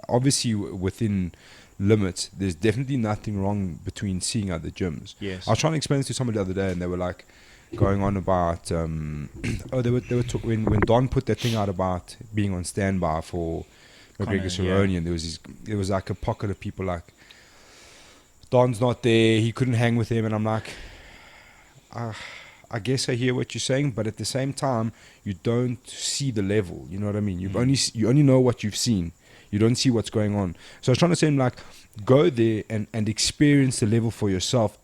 obviously within limits, there's definitely nothing wrong between seeing other gyms. Yes. I was trying to explain this to somebody the other day, and they were like going on about when Don put that thing out about being on standby for McGregor Cerrone, and there was like a pocket of people like, Don's not there, he couldn't hang with him, and I'm like, I guess I hear what you're saying, but at the same time, you don't see the level. You know what I mean? You only know what you've seen. You don't see what's going on. So I was trying to say, like, go there and experience the level for yourself,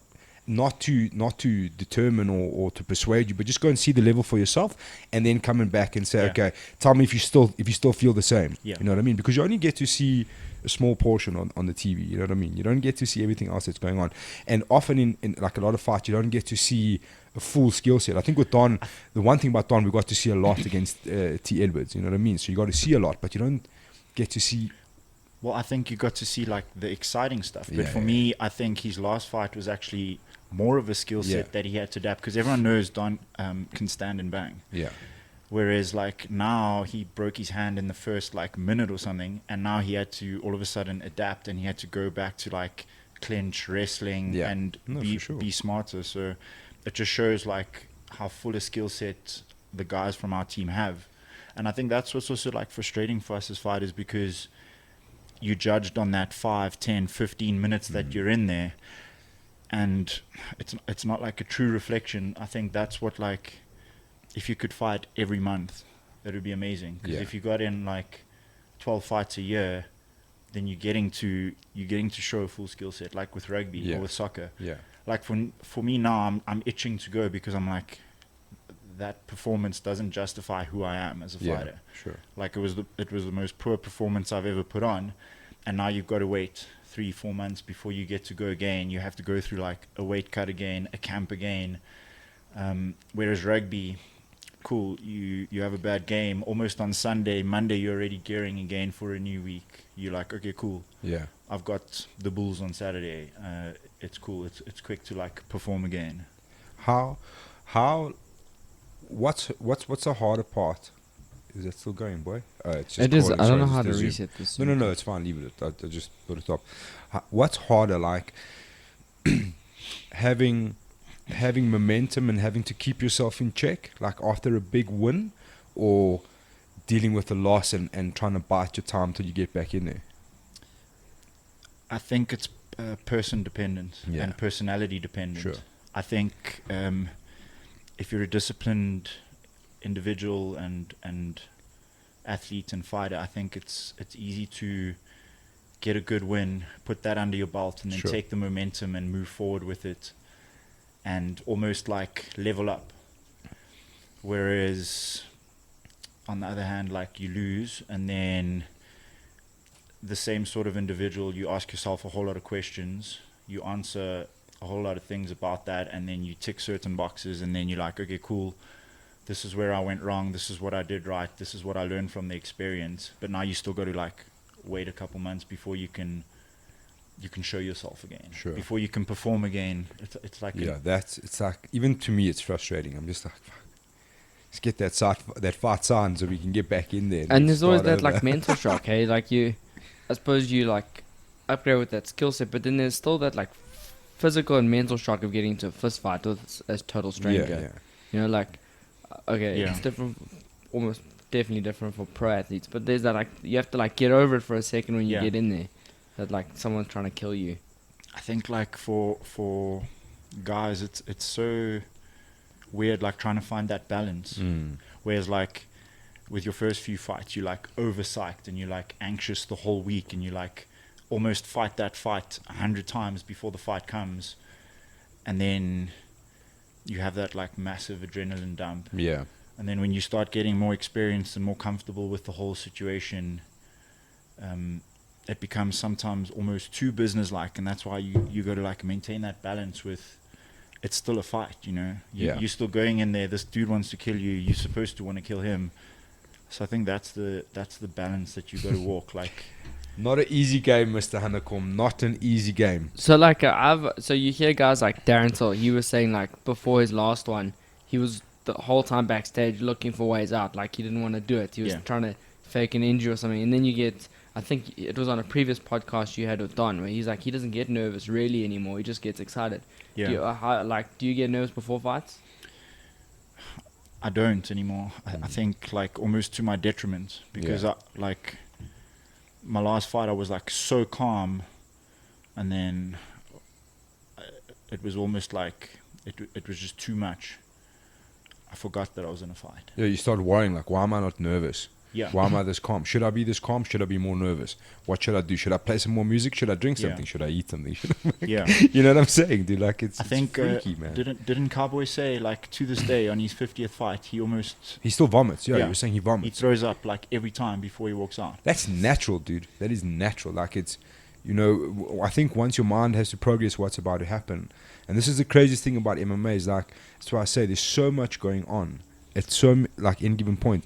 not to determine or to persuade you, but just go and see the level for yourself, and then coming back and say, okay, tell me if you still feel the same. You know what I mean? Because you only get to see a small portion on the TV. You know what I mean? You don't get to see everything else that's going on, and often in like a lot of fights, you don't get to see a full skill set. I think with Don, the one thing about Don, we got to see a lot against T. Edwards. You know what I mean? So you got to see a lot, but you don't get to see. Well, I think you got to see like the exciting stuff. But for me, I think his last fight was actually more of a skill set that he had to adapt, because everyone knows Don can stand and bang. Yeah. Whereas like now he broke his hand in the first like minute or something, and now he had to all of a sudden adapt, and he had to go back to like clinch wrestling and be smarter. So it just shows like how full a skill set the guys from our team have. And I think that's what's also like frustrating for us as fighters, because you judged on that 5, 10, 15 minutes that you're in there, and it's not like a true reflection. I think that's what, like, if you could fight every month, that would be amazing. Because if you got in like 12 fights a year, then you're getting to show a full skill set, like with rugby or with soccer. Like for me now, I'm itching to go, because I'm like, that performance doesn't justify who I am as a fighter. Like it was the most poor performance I've ever put on, and now you've got to wait 3-4 months before you get to go again. You have to go through like a weight cut again, a camp again. Whereas rugby, cool, you have a bad game, almost on Sunday, Monday you're already gearing again for a new week. You're like, okay, cool. I've got the Bulls on Saturday. It's cool. It's quick to like perform again. What's the harder part? Is that still going, boy? It's just it is. calling. I don't Sorry, know how to just reset this. No, it's fine. Leave it. I just put it up. What's harder, like having momentum and having to keep yourself in check, like after a big win, or dealing with a loss and trying to bite your time till you get back in there? I think it's person dependent and personality dependent. I think if you're a disciplined individual and athlete and fighter, I think it's easy to get a good win, put that under your belt, and then take the momentum and move forward with it, and almost like level up. Whereas on the other hand, like, you lose, and then the same sort of individual, you ask yourself a whole lot of questions, you answer a whole lot of things about that, and then you tick certain boxes, and then you're like, okay, cool, this is where I went wrong, this is what I did right, this is what I learned from the experience. But now you still got to like wait a couple months before you can show yourself again, before you can perform again. It's like it's like, even to me it's frustrating. I'm just like, fuck, let's get that fight signed so we can get back in there. And there's always that like mental shock, hey, like I suppose you like upgrade with that skill set, but then there's still that like physical and mental shock of getting into a fist fight with a total stranger. You know, like, okay, it's different, almost definitely different for pro athletes, but there's that like, you have to like get over it for a second when you get in there, that like someone's trying to kill you. I think like for guys, it's so weird, like trying to find that balance. Whereas like with your first few fights, you're like over psyched and you're like anxious the whole week, and you like almost fight that fight 100 times before the fight comes, and then you have that like massive adrenaline dump. And then when you start getting more experienced and more comfortable with the whole situation, it becomes sometimes almost too business-like, and that's why you got to like maintain that balance with, it's still a fight, you know. You're still going in there, this dude wants to kill you, you're supposed to want to kill him. So I think that's the balance that you got to walk. Like, not an easy game, Mr. Hanekom. Not an easy game. So like so you hear guys like Darren Till, he was saying like before his last one, he was the whole time backstage looking for ways out. Like, he didn't want to do it. He was trying to fake an injury or something. And then you get, I think it was on a previous podcast you had with Don, where he's like, he doesn't get nervous really anymore. He just gets excited. Yeah. Do you get nervous before fights? I don't anymore. I think like almost to my detriment, because my last fight I was like so calm, and then it was almost like it was just too much. I forgot that I was in a fight. Yeah, you start worrying like, why am I not nervous? Yeah. Why am I this calm? Should I be this calm? Should I be more nervous? What should I do? Should I play some more music? Should I drink something? Should I eat something? Yeah. You know what I'm saying, dude? Like it's freaky, man. Didn't Cowboy say like to this day on his 50th fight he still vomits? Yeah, you were saying he vomits. He throws up like every time before he walks out. That's natural, dude. That is natural. Like it's, you know, I think once your mind has to progress what's about to happen, and this is the craziest thing about MMA is like, that's why I say there's so much going on. It's so like any given point.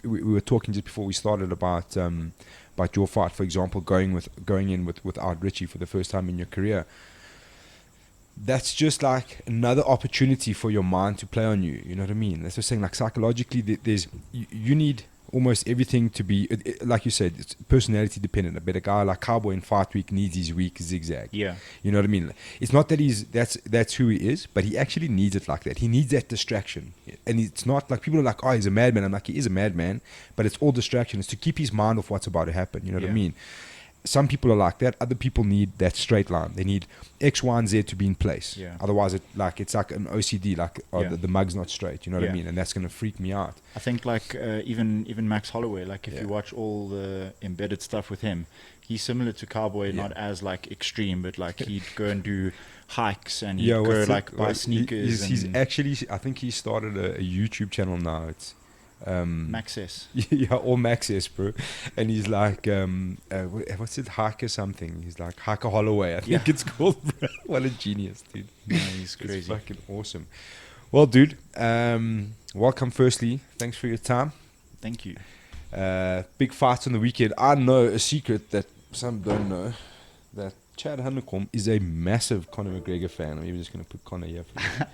We were talking just before we started about your fight, for example, going in without Richie for the first time in your career. That's just like another opportunity for your mind to play on you. You know what I mean? That's just saying, like psychologically, there's you need almost everything to be like you said, it's personality dependent. But a guy like Cowboy in fight week needs his week zigzag. Yeah, you know what I mean. It's not that that's who he is, but he actually needs it like that. He needs that distraction, and it's not like people are like, oh, he's a madman. I'm like, he is a madman, but it's all distraction. It's to keep his mind off what's about to happen. You know what I mean? Some people are like that. Other people need that straight line. They need X, Y, and Z to be in place. Yeah. Otherwise, it's like an OCD. Like the mug's not straight. You know what I mean? And that's gonna freak me out. I think like even Max Holloway. Like if you watch all the embedded stuff with him, he's similar to Cowboy. Not as like extreme, but like he'd go and do hikes and he'd go like buy sneakers. He's actually. I think he started a YouTube channel now. It's Max S. Yeah, or Max S, bro. And he's like, what's it, Hiker something? He's like Hiker Holloway, I think it's called, bro. What a genius, dude. No, he's crazy. It's fucking awesome. Well, dude, welcome firstly. Thanks for your time. Thank you. Big fights on the weekend. I know a secret that some don't know, that Chad Hanekom is a massive Conor McGregor fan. I'm even just going to put Conor here for you.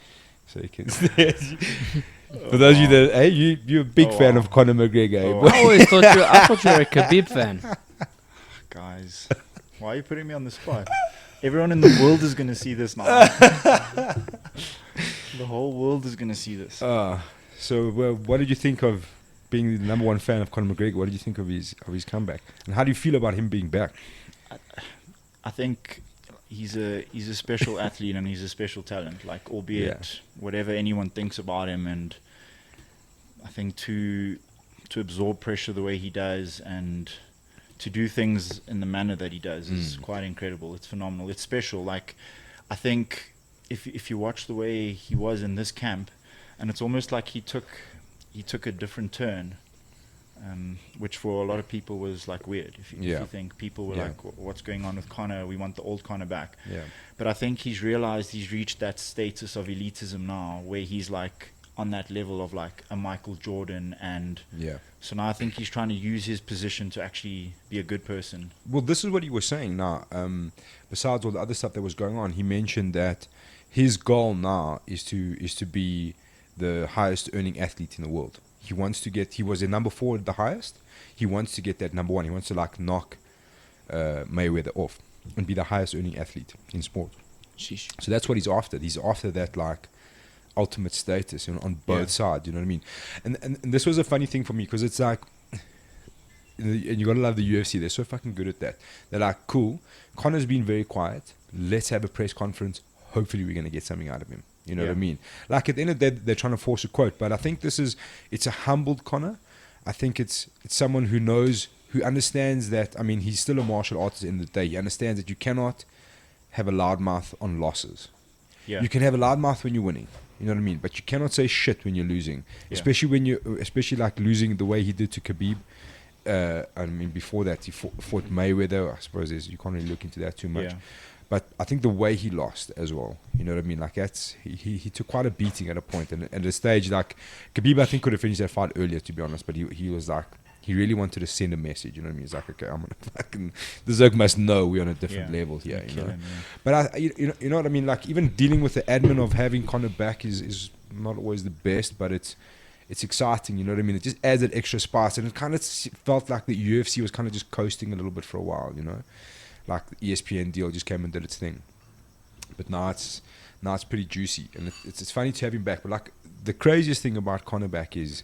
So you can for those of you that, hey, you're a big fan of Conor McGregor. I always thought you were a Khabib fan. Guys, why are you putting me on the spot? Everyone in the world is going to see this now. The whole world is going to see this. So what did you think of being the number one fan of Conor McGregor? What did you think of his comeback? And how do you feel about him being back? I think he's a special athlete and he's a special talent, like albeit whatever anyone thinks about him, and I think to absorb pressure the way he does and to do things in the manner that he does is quite incredible. It's phenomenal. It's special. Like I think if you watch the way he was in this camp, and it's almost like he took a different turn. Which for a lot of people was like weird. If you think people were like, what's going on with Conor? We want the old Conor back. Yeah. But I think he's realized he's reached that status of elitism now where he's like on that level of like a Michael Jordan. And so now I think he's trying to use his position to actually be a good person. Well, this is what he was saying now. Besides all the other stuff that was going on, he mentioned that his goal now is to be the highest earning athlete in the world. He wants to get, he was a number 4 at the highest. He wants to get that number 1. He wants to like knock Mayweather off and be the highest earning athlete in sport. Sheesh. So that's what he's after. He's after that like ultimate status, you know, on both sides, you know what I mean? And this was a funny thing for me because it's like, and you gotta love the UFC. They're so fucking good at that. They're like, cool, Conor's been very quiet. Let's have a press conference. Hopefully we're gonna get something out of him. You know what I mean? Like at the end of the day, they're trying to force a quote, but I think it's a humbled Conor. I think it's someone who knows, who understands that, I mean, he's still a martial artist at the end of the day. He understands that you cannot have a loudmouth on losses. Yeah. You can have a loudmouth when you're winning. You know what I mean? But you cannot say shit when you're losing. Yeah. Especially like losing the way he did to Khabib. I mean, before that, he fought Mayweather. I suppose you can't really look into that too much. Yeah. But I think the way he lost as well, you know what I mean? Like that's he took quite a beating at a point, and at a stage like Khabib, I think could have finished that fight earlier, to be honest. But he was like, he really wanted to send a message. You know what I mean? He's like, okay, I'm gonna fucking, the Zerg must know we're on a different level here. You know? Him, But you know what I mean? Like even dealing with the admin of having Conor back is not always the best, but it's it's exciting, you know what I mean? It just adds that extra spice, and it kind of felt like the UFC was kind of just coasting a little bit for a while, you know, like the ESPN deal just came and did its thing. But now it's pretty juicy, and it's funny to have him back. But like the craziest thing about Conor back is,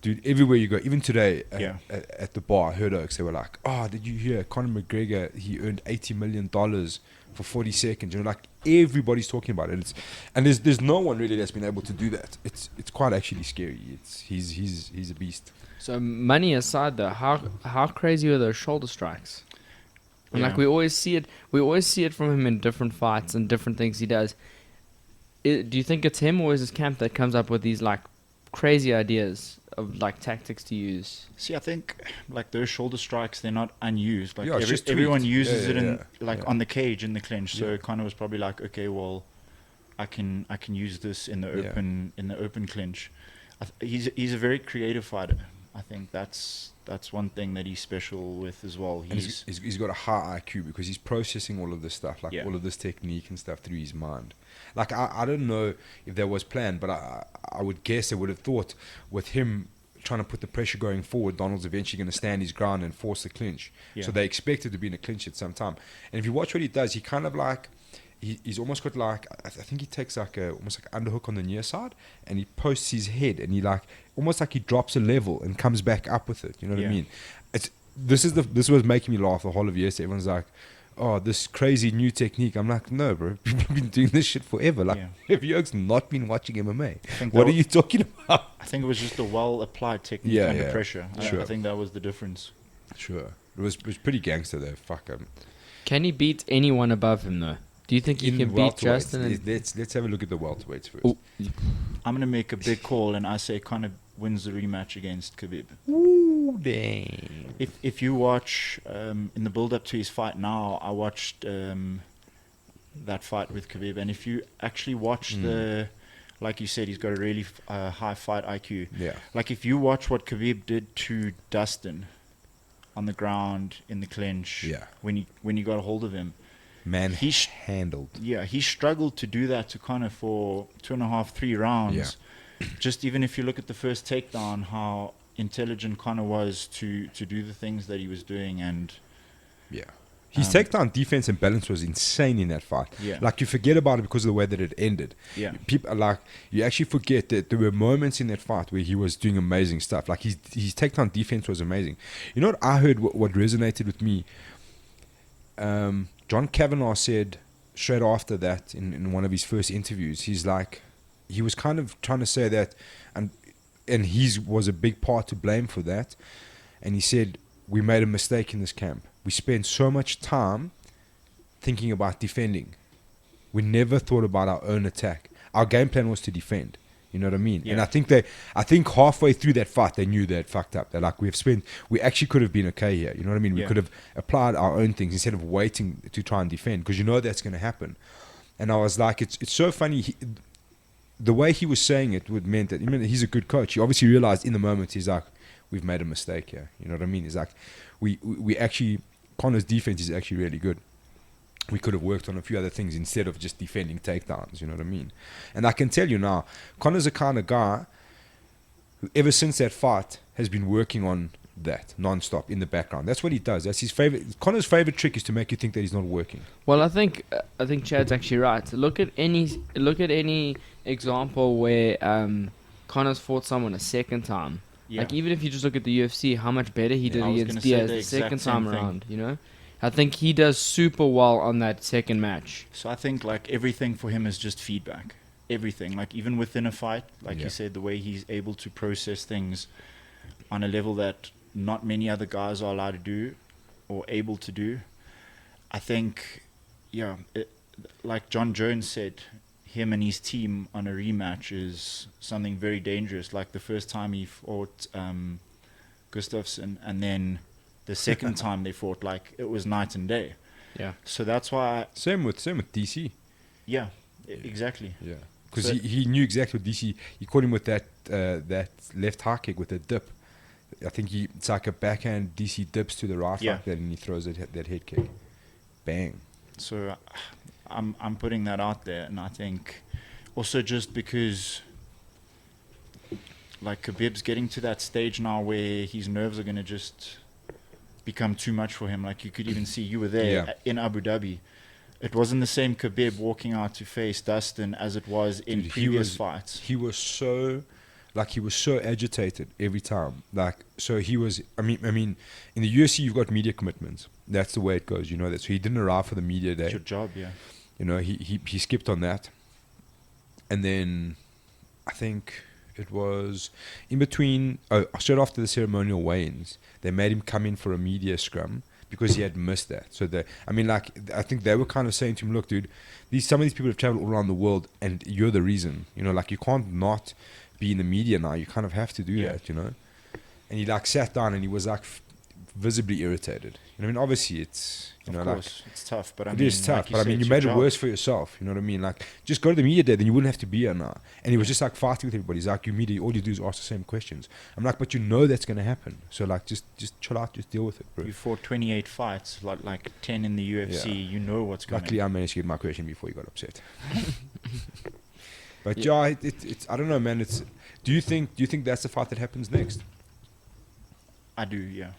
dude, everywhere you go, even today at the bar, I heard Oaks, they were like, "Oh, did you hear Conor McGregor? He earned $80 million for 40 seconds." You know, like everybody's talking about it. And there's no one really that's been able to do that. It's quite actually scary. He's a beast. So money aside, though, how crazy are those shoulder strikes? And like we always see it from him in different fights and different things he does. Do you think it's him, or is his camp that comes up with these like crazy ideas of like tactics to use? See, I think like those shoulder strikes, they're not unused. Like it's everyone uses it in like on the cage in the clinch. So Conor was probably like, okay, well, I can use this in the open clinch. He's a very creative fighter. I think that's one thing that he's special with as well. He's got a high IQ because he's processing all of this stuff, like all of this technique and stuff through his mind. Like I don't know if that was planned, but I would guess they would have thought with him trying to put the pressure going forward, Donald's eventually going to stand his ground and force the clinch. Yeah. So they expected to be in a clinch at some time. And if you watch what he does, he kind of like he's almost got like, I think he takes like almost like underhook on the near side, and he posts his head, and he like almost like he drops a level and comes back up with it. You know what I mean? This was making me laugh the whole of yesterday. Everyone's like, "Oh, this crazy new technique." I'm like, no, bro. People have been doing this shit forever. Like, have you not been watching MMA? What are you talking about? I think it was just a well-applied technique under pressure. I think that was the difference. Sure. It was pretty gangster, though. Fuck him. Can he beat anyone above him, though? Do you think he can beat Justin? Let's have a look at the welterweights first. Ooh. I'm going to make a big call, and I say Conor wins the rematch against Khabib. Ooh, dang. If you watch, in the build-up to his fight now, I watched that fight with Khabib, and if you actually watch like you said, he's got a really high fight IQ. Yeah. Like if you watch what Khabib did to Dustin on the ground in the clinch, when he got a hold of him, man, he handled. Yeah, he struggled to do that to Conor for 2.5, 3 rounds. Yeah. Just even if you look at the first takedown, how intelligent Conor was to do the things that he was doing, and his takedown defense and balance was insane in that fight. Yeah. Like you forget about it because of the way that it ended. Yeah. People like you actually forget that there were moments in that fight where he was doing amazing stuff. Like his takedown defense was amazing. You know what I heard? What resonated with me. John Kavanagh said straight after that in one of his first interviews, he's like, he was kind of trying to say that, and he was a big part to blame for that. And he said, we made a mistake in this camp. We spent so much time thinking about defending. We never thought about our own attack. Our game plan was to defend. You know what I mean? Yeah. And I think halfway through that fight, they knew they had fucked up. They're like, we actually could have been okay here. You know what I mean? We could have applied our own things instead of waiting to try and defend, because you know that's going to happen. And I was like, it's so funny. The way he was saying it would meant that, he's a good coach. He obviously realized in the moment, he's like, we've made a mistake here. You know what I mean? He's like, we actually, Conor's defense is actually really good. We could have worked on a few other things instead of just defending takedowns, you know what I mean? And I can tell you now, Conor's the kind of guy who ever since that fight has been working on that non-stop in the background. That's what he does. That's his favorite. Conor's favorite trick is to make you think that he's not working. Well, I think Chad's actually right. Look at any example where Conor's fought someone a second time. Yeah. Like even if you just look at the UFC, how much better he did against Diaz the second time around, you know? I think he does super well on that second match. So I think like everything for him is just feedback. Everything, like even within a fight, like you said, the way he's able to process things on a level that not many other guys are allowed to do or able to do. I think, like John Jones said, him and his team on a rematch is something very dangerous. Like the first time he fought Gustafsson, and then the second time they fought, like it was night and day. Yeah. So that's why. Same with DC. Yeah, exactly. Yeah, because he knew exactly what DC. He caught him with that left high kick with a dip. I think it's like a backhand. DC dips to the right like that, and he throws that head kick. Bang. So I'm putting that out there, and I think also just because like Khabib's getting to that stage now where his nerves are going to just become too much for him. Like you could even see, you were there in Abu Dhabi. It wasn't the same Khabib walking out to face Dustin as it was in previous fights. He was so agitated every time. Like, so he was, I mean, in the UFC, you've got media commitments. That's the way it goes. You know that. So he didn't arrive for the media day. It's your job, yeah. You know, he skipped on that. And then I think it was in between, straight after the ceremonial weigh-ins, they made him come in for a media scrum because he had missed that. So I think they were kind of saying to him, look, dude, some of these people have traveled all around the world and you're the reason. You know, like you can't not be in the media now. You kind of have to do that, you know. And he like sat down and he was like visibly irritated. You know, I mean, obviously it's, you know, like it's tough, but it is tough. But I mean, you made it worse for yourself. You know what I mean? Like, just go to the media day, then you wouldn't have to be here now. And he was just like fighting with everybody. He's like, you media, all you do is ask the same questions. I'm like, but you know that's gonna happen. So like, just chill out, just deal with it, bro. You fought 28 fights, like 10 in the UFC. Yeah. You know what's going on. Luckily, I managed to get my question before he got upset. But yeah, it's I don't know, man. Do you think that's the fight that happens next? I do, yeah.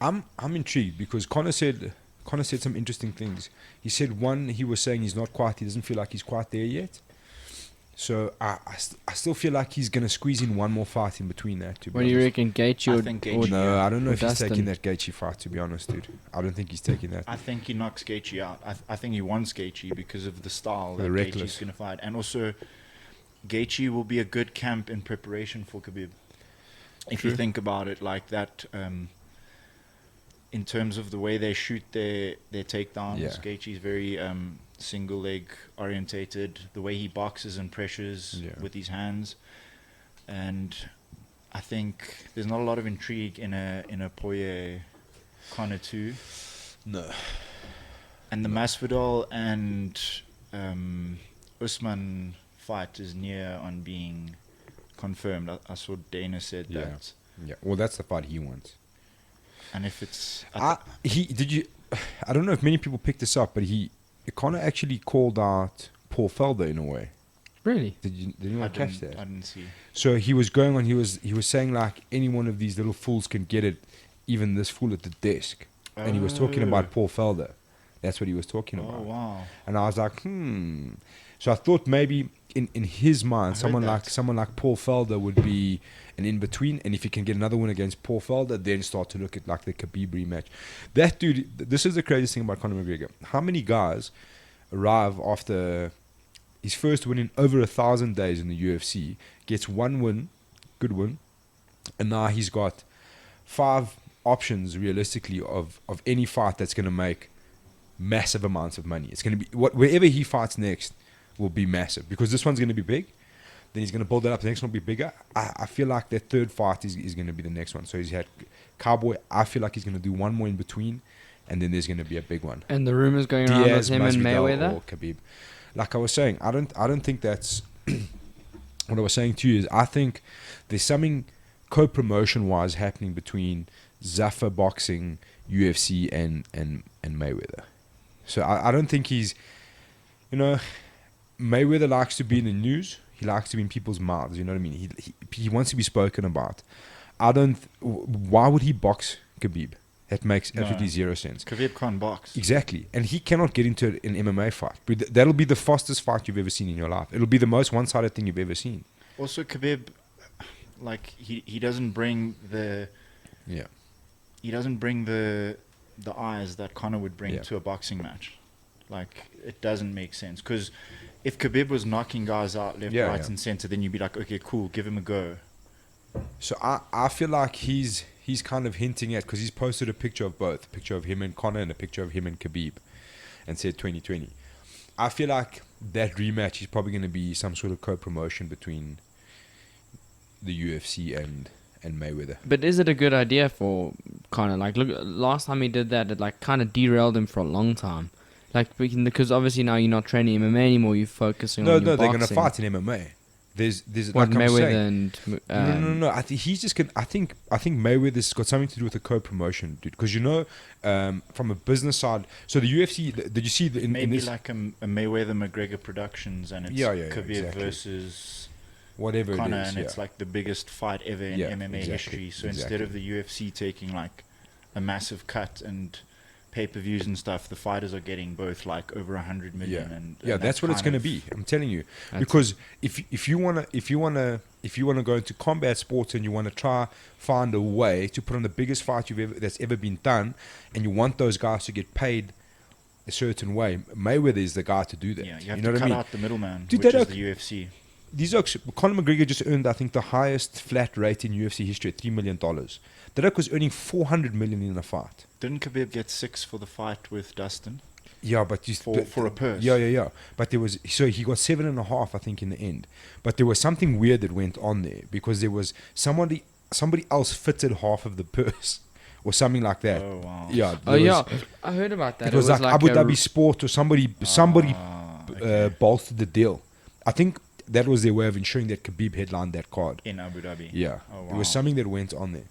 I'm intrigued because Conor said some interesting things. He said, one, he was saying he doesn't feel like he's quite there yet. So I still feel like he's going to squeeze in one more fight in between that. What do you reckon, Gaethje or no, I don't know if Dustin. he's taking that Gaethje fight, to be honest, dude. I don't think he's taking that. I think he knocks Gaethje out. I think he wants Gaethje because of the style that Gaethje's going to fight. And also, Gaethje will be a good camp in preparation for Khabib. If you think about it like that, in terms of the way they shoot their takedowns, Gaethje's very single leg orientated. The way he boxes and pressures with his hands, and I think there's not a lot of intrigue in a Poirier Conor 2. No. And the Masvidal and Usman fight is near on being confirmed. I saw Dana said that. Yeah. Well, that's the fight he wants. And if it's I don't know if many people picked this up, but Conor actually called out Paul Felder in a way. Really? Did anyone catch that? I didn't see. So he was going on. He was saying like any one of these little fools can get it, even this fool at the desk. And he was talking about Paul Felder. That's what he was talking about. Oh wow! And I was like, So I thought maybe in his mind, someone like Paul Felder would be an in between, and if he can get another win against Paul Felder, then start to look at like the Khabib rematch. That dude, this is the craziest thing about Conor McGregor. How many guys arrive after his first win in over 1,000 days in the UFC, gets one win, good win, and now he's got 5 options realistically of any fight that's going to make massive amounts of money. It's going to be wherever he fights next will be massive, because this one's going to be big, then he's going to build it up, the next one will be bigger. I feel like that third fight is going to be the next one. So he's had Cowboy. I feel like he's going to do one more in between, and then there's going to be a big one. And the rumors going around with him and Mayweather or Khabib. Like I was saying, I don't think that's what I was saying to you is I think there's something co-promotion wise happening between Zaffa Boxing, UFC and Mayweather. So I don't think he's, Mayweather likes to be in the news. He likes to be in people's mouths. You know what I mean? He wants to be spoken about. Why would he box Khabib? That makes absolutely zero sense. Khabib can't box. Exactly. And he cannot get into an MMA fight. But that'll be the fastest fight you've ever seen in your life. It'll be the most one-sided thing you've ever seen. Also, Khabib, like, he doesn't bring the... Yeah. He doesn't bring the eyes that Conor would bring to a boxing match. Like, it doesn't make sense. Because if Khabib was knocking guys out left, right, and center, then you'd be like, okay, cool, give him a go. So I feel like he's kind of hinting at, because he's posted a picture of both, a picture of him and Conor and a picture of him and Khabib, and said 2020. I feel like that rematch is probably going to be some sort of co-promotion between the UFC and Mayweather. But is it a good idea for Conor? Like, look, last time he did that, it like kind of derailed him for a long time. Like, because obviously now you're not training MMA anymore, you're focusing on your boxing. No, they're going to fight in MMA. There's what, like Mayweather and no. I think he's just gonna. I think Mayweather's got something to do with the co-promotion, dude. Because from a business side, so the UFC. Did you see maybe like a Mayweather McGregor Productions, and it's Khabib exactly. versus whatever Conor, it is, and it's like the biggest fight ever in MMA history. So instead of the UFC taking like a massive cut and pay-per-views and stuff, the fighters are getting both like over 100 million. And that's what it's going to be. I'm telling you, because if you wanna go into combat sports and you want to try find a way to put on the biggest fight that's ever been done, and you want those guys to get paid a certain way, Mayweather is the guy to do that. Yeah, you have know to what cut I mean? out the middleman, Dude, which is the UFC. Conor McGregor just earned, I think, the highest flat rate in UFC history at $3 million. The Rock was earning $400 million in a fight. Didn't Khabib get 6 for the fight with Dustin? Yeah, but for a purse. Yeah. But there was, so he got 7.5, I think, in the end. But there was something weird that went on there, because there was somebody else fitted half of the purse or something like that. Oh wow. Yeah. I heard about that. It was like Abu Dhabi Sport or somebody bolstered the deal. I think that was their way of ensuring that Khabib headlined that card in Abu Dhabi. Yeah. Oh, wow. There was something that went on there.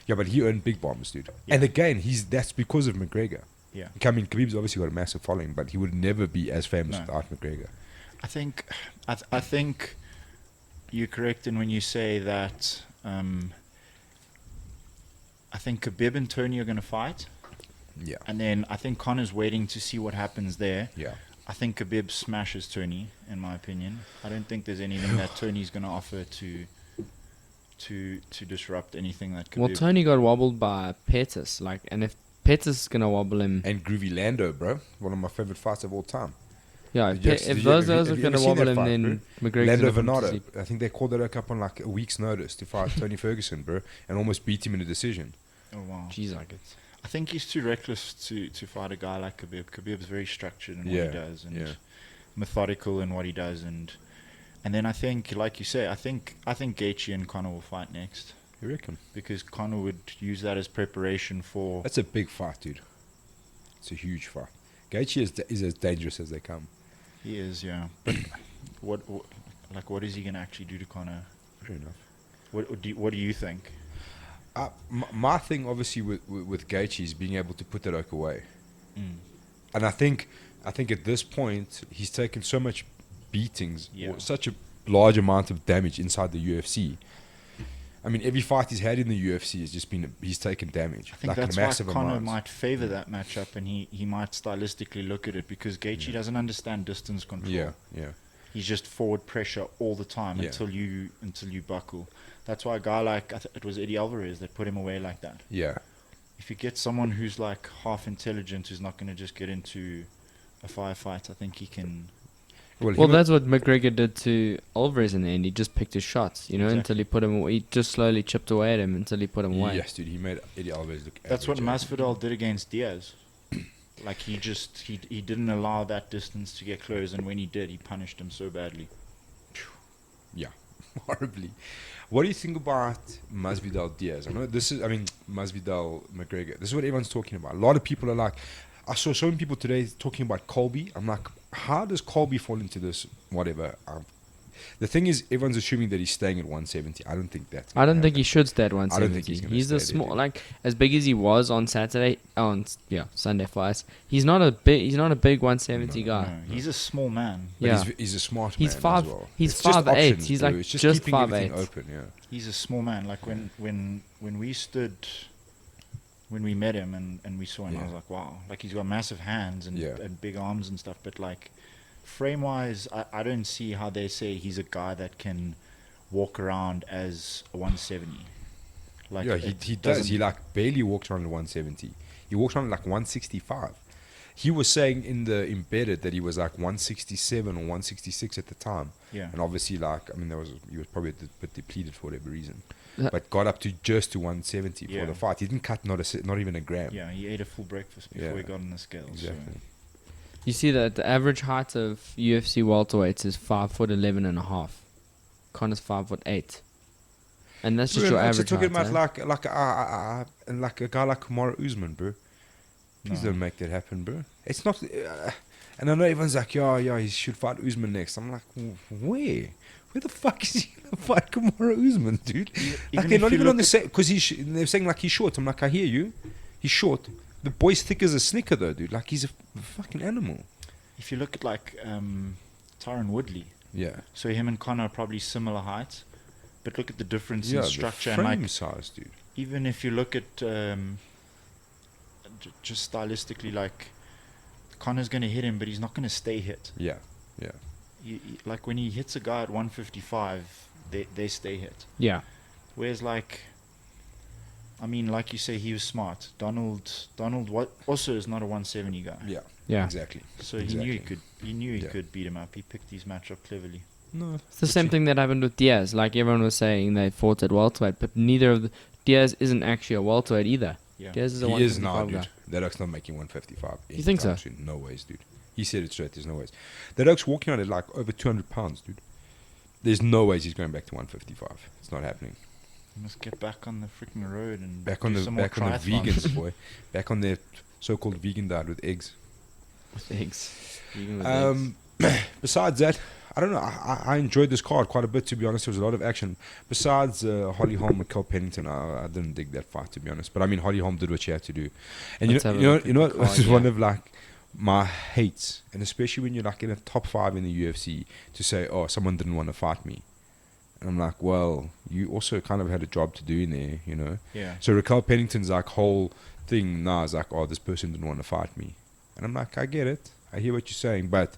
Yeah, but he earned big bombs, dude. Yeah. And again, that's because of McGregor. Yeah. I mean, Khabib's obviously got a massive following, but he would never be as famous without McGregor. I think you're correct in when you say that. I think Khabib and Tony are going to fight. Yeah. And then I think Conor's waiting to see what happens there. Yeah. I think Khabib smashes Tony, in my opinion. I don't think there's anything that Tony's going to offer to disrupt anything that Khabib. Well, Tony got wobbled by Pettis, and if Pettis is going to wobble him... And Groovy Lando, bro. One of my favorite fights of all time. Yeah, if those are going to wobble him, then McGregor's Lando Venado. I think they called the Rock up on like a week's notice to fight Tony Ferguson, bro, and almost beat him in a decision. Oh, wow. Jeez, I think he's too reckless to fight a guy like Khabib. Khabib's very structured in what he does and methodical in what he does, and then I think, like you say, I think Gaethje and Conor will fight next. You reckon? Because Conor would use that as preparation for... That's a big fight, dude. It's a huge fight. Gaethje is as dangerous as they come. He is, yeah. But what is he gonna actually do to Conor? Fair enough. What do you think? My thing, obviously, with Gaethje is being able to put that oak away. And I think at this point he's taken so much beatings, or such a large amount of damage inside the UFC. I mean, every fight he's had in the UFC has just been he's taken damage. I think that's why Conor might favor that matchup, and he might stylistically look at it, because Gaethje doesn't understand distance control. Yeah. He's just forward pressure all the time until you buckle. That's why a guy like it was Eddie Alvarez that put him away like that. Yeah. If you get someone who's like half intelligent, who's not going to just get into a firefight, I think he can. Well, that's what McGregor did to Alvarez in the end. He just picked his shots, until he put him away. He just slowly chipped away at him until he put him away. Yes, dude. He made Eddie Alvarez look. That's what Masvidal did against Diaz. Like he didn't allow that distance to get close, and when he did, he punished him so badly. Yeah, horribly. What do you think about Masvidal Diaz? Masvidal McGregor. This is what everyone's talking about. A lot of people are like, I saw so many people today talking about Colby. I'm like, how does Colby fall into this? Whatever. The thing is, everyone's assuming that he's staying at 170. I don't think that's. I don't think he should stay at 170. I don't think he's a small, as big as he was on Sunday fights. He's not a big 170 guy. No, he's a small man. But he's a smart man as well. He's 5'8". He's like it's just keeping 5'8". open. Yeah. He's a small man. Like when we met him and we saw him, I was like, wow. Like he's got massive hands and big arms and stuff, but like. Frame-wise, I don't see how they say he's a guy that can walk around as a 170. Like he does. He barely walks around at 170. He walks around like 165. He was saying in the embedded that he was like 167 or 166 at the time. Yeah. And obviously, he was probably a bit depleted for whatever reason, but got up to 170 for the fight. He didn't cut not even a gram. Yeah, he ate a full breakfast before he got on the scale. Exactly. So. You see that the average height of UFC welterweights is 5'11.5". Conor's 5'8", and that's just your average height. Talking about like a guy like Kamaru Usman, bro. Please don't make that happen, bro. It's not. And I know everyone's like, yeah, he should fight Usman next. I'm like, where? Where the fuck is he gonna fight Kamaru Usman, dude? Like they're not even on the same. Because they're saying like he's short. I'm like, I hear you. He's short. The boy's thick as a snicker, though, dude. Like, he's a fucking animal. If you look at, like, Tyron Woodley, Yeah. So him and Conor are probably similar heights, but look at the difference in structure the frame and like size, dude. even if you look at just stylistically, like Conor's going to hit him, but he's not going to stay hit. Yeah. Like when he hits a guy at 155, they stay hit. Yeah. Whereas like, I mean, like you say, he was smart. Donald, what also is not a 170 guy. Yeah. Exactly. So he knew he could beat him up. He picked his match up cleverly. No, it's the same thing that happened with Diaz. Like everyone was saying, they fought at welterweight, but neither of Diaz isn't actually a welterweight either. Yeah. Diaz is a he 155 is now, guy. dude. That oak's not making 155. You think so? Soon. No ways, dude. He said it straight. There's no ways. That oak's walking on it like over 200 pounds, dude. There's no ways he's going back to 155. It's not happening. He must get back on the freaking road and back on the vegans, boy. Back on their so-called vegan diet with eggs. With eggs. Vegan with eggs. Besides that, I don't know. I enjoyed this card quite a bit, to be honest. There was a lot of action. Besides Holly Holm and Kel Pennington, I didn't dig that fight, to be honest. But I mean, Holly Holm did what she had to do. And you know what? This is one of like my hates, and especially when you're like in a top 5 in the UFC, to say, "Oh, someone didn't want to fight me." And I'm like, well, you also kind of had a job to do in there, you know? Yeah. So Raquel Pennington's like whole thing now is like, oh, this person didn't want to fight me. And I'm like, I get it. I hear what you're saying, but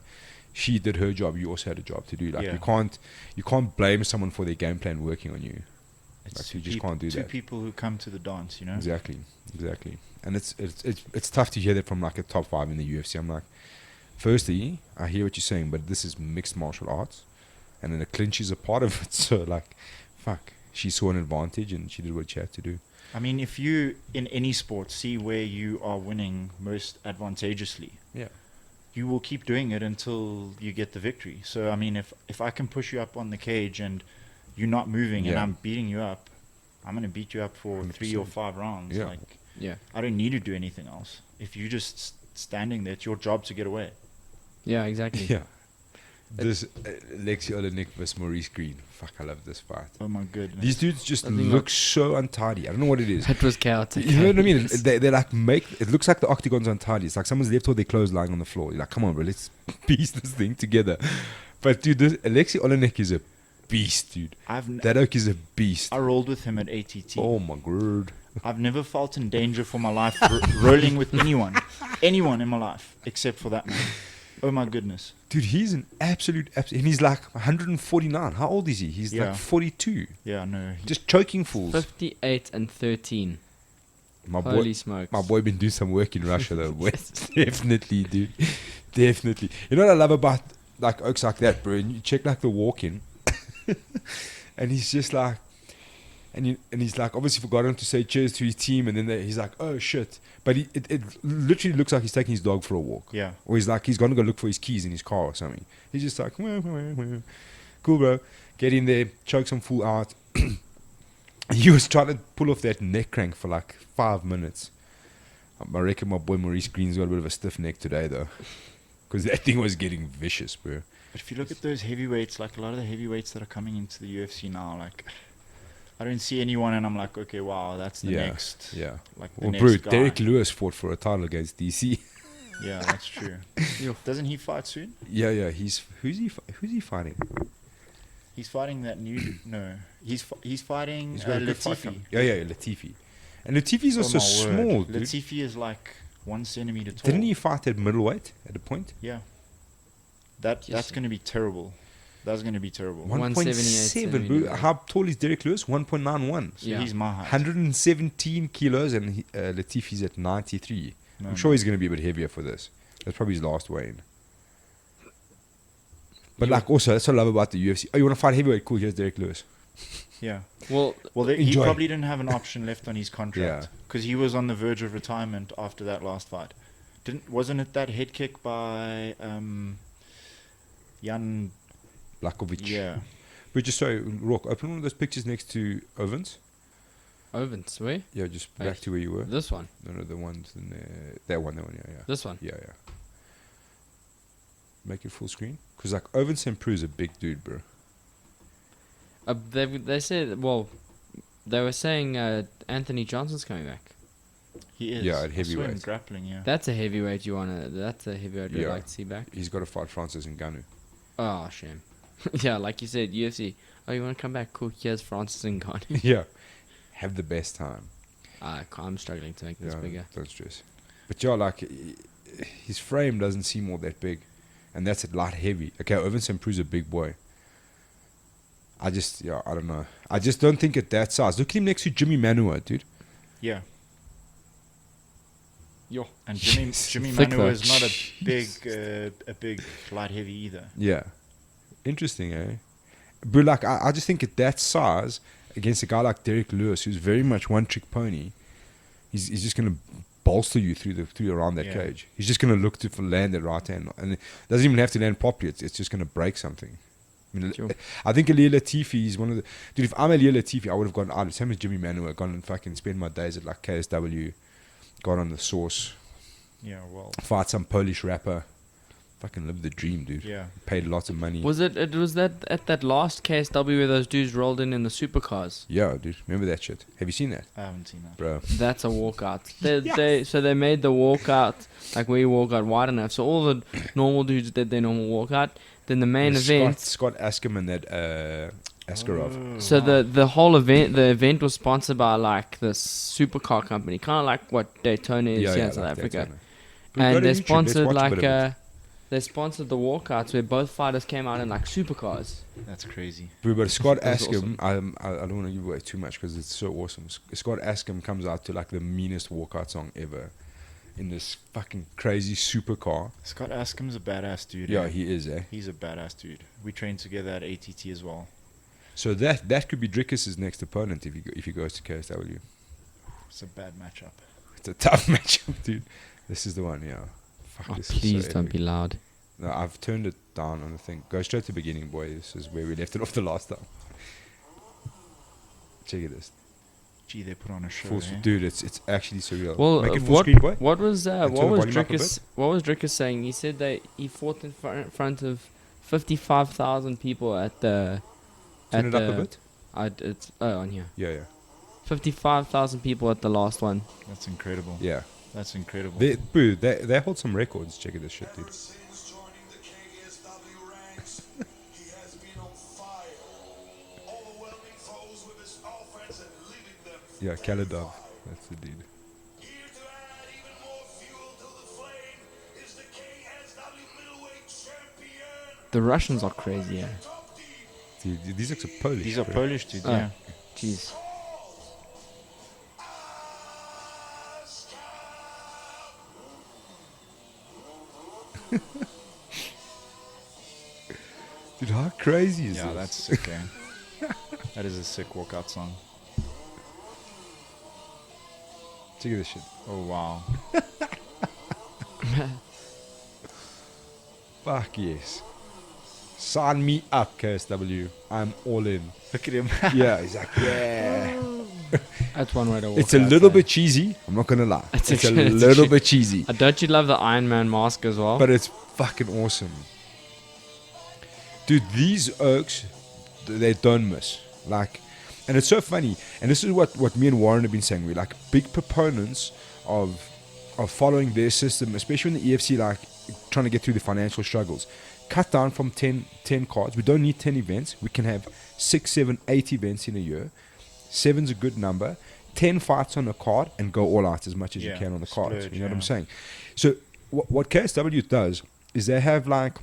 she did her job. You also had a job to do. Like you can't blame someone for their game plan working on you. It's like you just can't do that. Two people who come to the dance, you know? Exactly. And it's tough to hear that from like a top 5 in the UFC. I'm like, firstly, I hear what you're saying, but this is mixed martial arts. And then the clinch is a part of it. So, like, fuck. She saw an advantage and she did what she had to do. I mean, if you, in any sport, see where you are winning most advantageously, you will keep doing it until you get the victory. So, I mean, if I can push you up on the cage and you're not moving and I'm beating you up, I'm going to beat you up for 100%. 3 or 5 rounds. I don't need to do anything else. If you're just standing there, it's your job to get away. Yeah, exactly. Yeah. This Lexi Olenek versus Maurice Green. Fuck, I love this fight. Oh my goodness. These dudes just look so untidy. I don't know what it is. It was chaotic. You know what I mean? They like it looks like the octagon's untidy. It's like someone's left all their clothes lying on the floor. You're like, come on, bro, let's piece this thing together. But dude, Lexi Olenek is a beast, dude. That oak is a beast. I rolled with him at ATT. Oh my god. I've never felt in danger for my life rolling with anyone in my life, except for that man. Oh my goodness. Dude, he's an absolute, and he's like 149. How old is he? He's like 42. Yeah, no. Just choking fools. 58 and 13. Holy smokes. My boy been doing some work in Russia though. Definitely, dude. Definitely. You know what I love about like oaks like that, bro? And you check like the walk-in, and he's just like, and he's like obviously forgotten to say cheers to his team, and then he's like, oh shit. But it literally looks like he's taking his dog for a walk. Yeah. Or he's like, he's going to go look for his keys in his car or something. He's just like, cool, bro. Get in there, choke some fool out. He was trying to pull off that neck crank for like 5 minutes. I reckon my boy Maurice Green's got a bit of a stiff neck today, though. Because that thing was getting vicious, bro. But if you look at those heavyweights, like a lot of the heavyweights that are coming into the UFC now, like... I don't see anyone, and I'm like, okay, wow, that's the next. Yeah. Like the next guy. Derek Lewis fought for a title against DC. Yeah, that's true. Doesn't he fight soon? Yeah. Who's he fighting? He's fighting that new. No, he's fighting Latifi. Yeah, Latifi. And Latifi's also small, dude. Latifi is like 1 centimeter tall. Didn't he fight at middleweight at a point? Yeah. That's going to be terrible. That's going to be terrible. 1.7, bro. How tall is Derek Lewis? 1.91. So he's my height. 117 kilos, and Latifi's at 93. I'm sure he's going to be a bit heavier for this. That's probably his last weigh-in. But like also, that's what I love about the UFC. Oh, you want to fight heavyweight? Cool, here's Derek Lewis. Yeah. Well, he probably didn't have an option left on his contract because he was on the verge of retirement after that last fight. Wasn't it that head kick by Jan Blakovic? Yeah. But just sorry, Rock, open one of those pictures next to Owens. Owens, where? Yeah, just back to where you were. This one? No, the ones in there. That one, yeah. This one? Yeah. Make it full screen. Because like Owens and Prue's a big dude, bro. They said, well, they were saying Anthony Johnson's coming back. He is. Yeah, at heavyweight. Grappling, yeah. That's a heavyweight that's a heavyweight you'd like to see back. He's got to fight Francis Ngannou. Oh, shame. Yeah, like you said, UFC. Oh, you want to come back? Cool. Here's Francis Ngannou. Yeah. Have the best time. I'm struggling to make this bigger. Don't stress. But yeah, like, his frame doesn't seem all that big. And that's at light heavy. Okay, Irvin St. Prue's a big boy. I don't know. I just don't think at that size. Look at him next to Jimmy Manua, dude. Yeah. Yo. And Jimmy Manua is not a big light heavy either. Yeah. Interesting, eh? But like, I just think at that size, against a guy like Derek Lewis, who's very much one-trick pony, he's just going to bolster you through around that cage. He's just going to look for land at right hand, and it doesn't even have to land properly. It's just going to break something. I mean, sure. I think Ali Latifi is one of the... Dude, if I'm Ali Latifi, I would have gone out. Same as Jimmy Manua, gone and fucking spend my days at like KSW, gone on the sauce. Yeah, well... Fight some Polish rapper. Fucking live the dream, dude. Yeah. Paid lots of money. Was it was that at that last KSW where those dudes rolled in the supercars? Yeah, dude. Remember that shit? Have you seen that? I haven't seen that. Bro. That's a walkout. They made the walkout like where you walk out wide enough. So all the normal dudes did their normal walkout. Then the main event... Scott Askham and that Askarov. Oh, so wow. the whole event, the event was sponsored by like this supercar company, kind of like what Daytona is here in South Africa. And they sponsored like they sponsored the walkouts where both fighters came out in like supercars. That's crazy. But Scott Askham, awesome. I don't want to give away too much because it's so awesome. Scott Askham comes out to like the meanest walkout song ever. In this fucking crazy supercar. Scott Askham's a badass dude. Yeah, he is, eh? He's a badass dude. We trained together at ATT as well. So that could be Drickus' next opponent if he goes to KSW. It's a bad matchup. It's a tough matchup, dude. This is the one, yeah. Fuck, please so don't be loud. No, I've turned it down on the thing. Go straight to the beginning, boy. This is where we left it off the last time. Check it out. Gee, they put on a show, dude. It's actually surreal. Well, make it full screen, boy. What was Drickus saying? He said that he fought in front of 55,000 people at the. Turn it up a bit. It's on here. Yeah. 55,000 people at the last one. That's incredible. Yeah, that's incredible. They hold some records. Check this shit, dude. Yeah, Kaladov. That's the dude. The Russians are crazy, yeah. Dude, these are Polish. These are Polish dudes, yeah. Jeez. Dude, how crazy is this? Yeah, that's sick, eh? That is a sick walkout song. Check this shit. Oh, wow. Fuck yes. Sign me up, KSW. I'm all in. Look at him. Yeah, he's like, yeah. That's one way to walk. It's a little bit cheesy. I'm not going to lie. It's a little bit cheesy. Don't you love the Iron Man mask as well? But it's fucking awesome. Dude, these Oaks, they don't miss. Like, and it's so funny. And this is what me and Warren have been saying. We're like big proponents of following their system, especially in the EFC, like trying to get through the financial struggles. Cut down from 10 cards. We don't need 10 events. We can have 6, 7, 8 events in a year. 7's a good number. 10 fights on a card and go all out as much as you can on the cards. You know what I'm saying? So what KSW does is they have like,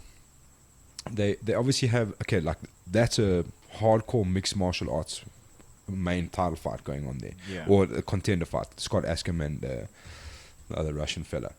they obviously have, okay, like that's a hardcore mixed martial arts main title fight going on there. Yeah. Or a contender fight. Scott Askham and the other Russian fella.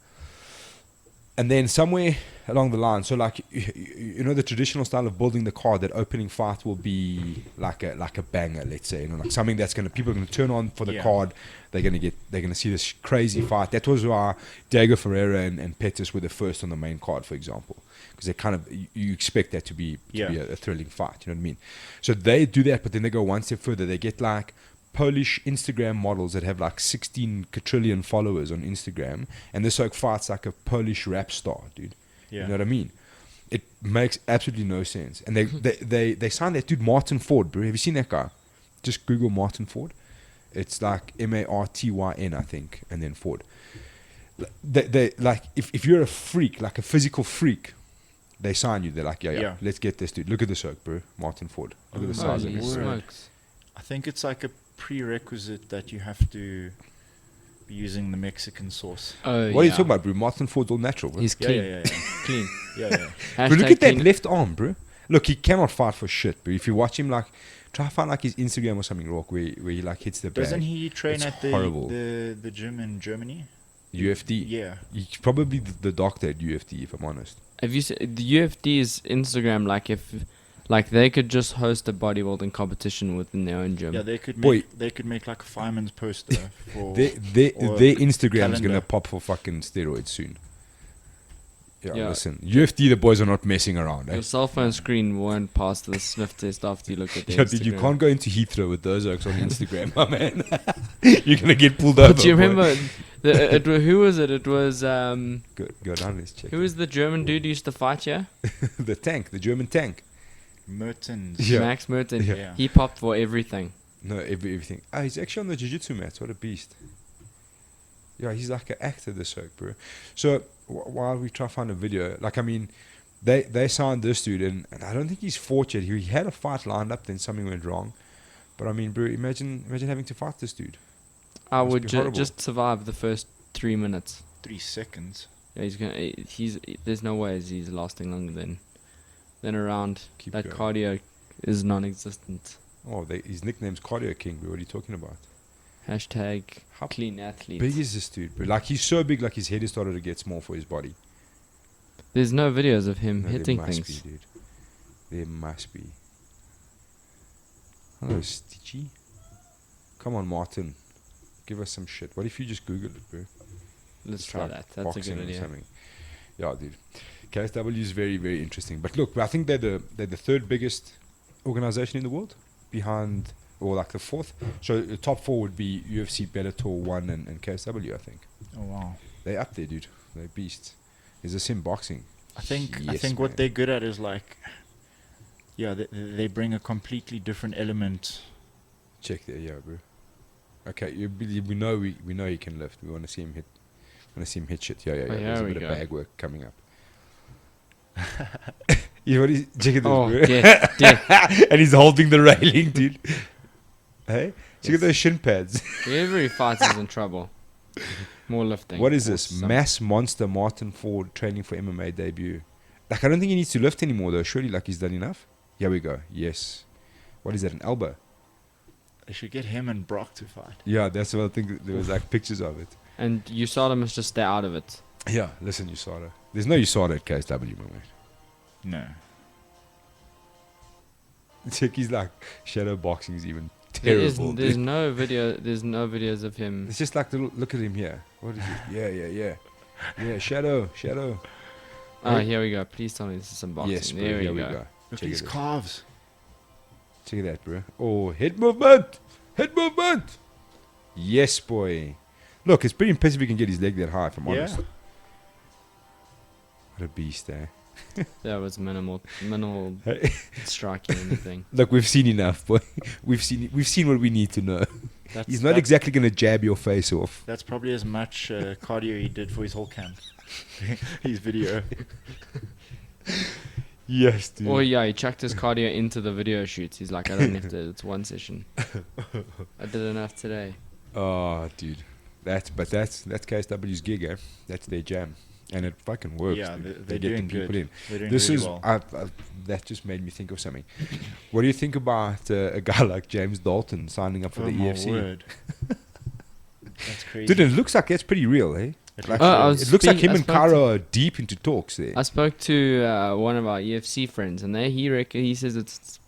And then somewhere along the line, so like you know the traditional style of building the card, that opening fight will be like a banger, let's say, you know, like something that's people are gonna turn on for the card. They're gonna see this crazy fight. That was why Diego Ferreira and Pettis were the first on the main card, for example, because they kind of you expect that to be a thrilling fight. You know what I mean? So they do that, but then they go one step further. They get like Polish Instagram models that have like 16 quadrillion followers on Instagram, and this like fights like a Polish rap star, dude. You know what I mean? It makes absolutely no sense. And they signed that dude Martin Ford, bro. Have you seen that guy? Just Google Martin Ford. It's like Martyn, I think, and then Ford. They like if you're a freak, like a physical freak, they sign you. They're like, yeah, let's get this dude. Look at this oak, bro. Martin Ford. Look at the size of his. Smokes. I think it's like a prerequisite that you have to be using the Mexican sauce. Oh, what are you talking about, bro? Martin Ford's all natural, bro. He's clean. Yeah. Clean. Yeah. But look at that left arm, bro. Look, he cannot fight for shit, bro. If you watch him, like, try to find like his Instagram or something, Rock, where he like hits the bag. Doesn't he train It's at the gym in Germany? UFD. Yeah. He's probably the doctor at UFD, if I'm honest. Have you seen the UFD's Instagram? Like they could just host a bodybuilding competition within their own gym. Yeah, they could make like a fireman's poster for their Instagram's gonna pop for fucking steroids soon. Yeah, listen, UFD, the boys are not messing around. Your cell phone screen won't pass the sniff test after you look at their Yeah, Instagram. dude, you can't go into Heathrow with those oaks on Instagram, my man. You're gonna get pulled over. But do you remember who was it? It was Go down, let's check. Who was the German dude who used to fight here? the German tank. Mertens. Yeah. Max Mertens. Yeah. He popped for everything. No, everything. He's actually on the jiu-jitsu mats. What a beast. Yeah, he's like an actor, this oak, bro. So while we try to find a video, like, I mean, they signed this dude, and I don't think he's fought yet. He had a fight lined up, then something went wrong. But I mean, bro, imagine having to fight this dude. I would just survive the first 3 minutes. 3 seconds. Yeah, there's no way he's lasting longer than around. Keep that going. cardio is non-existent. Oh, his nickname's Cardio King, bro. What are you talking about? Hashtag How clean athlete. big is this dude, bro? Like, he's so big, like his head is started to get small for his body. There's no videos of him No, hitting there must things. be, dude. There must be. Hello, Stitchy. Come on, Martin. Give us some shit. What if you just Google it, bro? Let's try that. That's a Boxing good or idea. something. Yeah, dude. KSW is very, very interesting. But look, I think they're the third biggest organization in the world, behind, or like the fourth. So the top four would be UFC, Bellator, ONE, and KSW, I think. Oh wow. They're up there, dude. They're beasts. There's a sim boxing. I think Yes, what man. they're good at is like, they bring a completely different element. Check there, yeah, bro. Okay, we know he can lift. We want to see him hit. Want to see him hit shit. Yeah. There's a bit of bag work coming up. You know what he's check this, Oh, bro. yeah. And he's holding the railing, dude. Hey, check out those shin pads. Every fighter's in trouble. More lifting. What is this? Awesome. Mass monster Martin Ford training for MMA debut. Like, I don't think he needs to lift anymore, though. Surely, like, he's done enough. Here we go. Yes. What is that? An elbow? They should get him and Brock to fight. Yeah, that's what I think. There was like pictures of it. And USADA must just stay out of it. Yeah, listen, USADA. There's no USADA at KSW, my man. No. Check, he's like, shadow boxing is even terrible. There's no videos of him. It's just like, look at him here. What is it? Yeah, shadow. Oh, here we go. Please tell me this is some boxing. Yes, bro, there here we we go. go. Look Check at these it out. calves. Check that, bro. Oh, head movement. Yes, boy. Look, it's pretty impressive he can get his leg that high, if I'm honest. What a beast, eh? That was minimal striking anything. Look, we've seen enough, boy. We've seen what we need to know. He's not exactly going to jab your face off. That's probably as much cardio he did for his whole camp. His video. Yes, dude. Oh yeah, he chucked his cardio into the video shoots. He's like, I don't have to. It's one session. I did enough today. Oh, dude. That's KSW's gig, eh? That's their jam. And it fucking works. Yeah, dude. they're They get doing the people good. in. They're doing This really is well. that just made me think of something. What do you think about a guy like James Dalton signing up for the my EFC? word. That's crazy. Dude, it looks like that's pretty real, eh? It Like, looks it looks like him I and spoke Kara are deep into talks there. I spoke to one of our EFC friends, and he says it's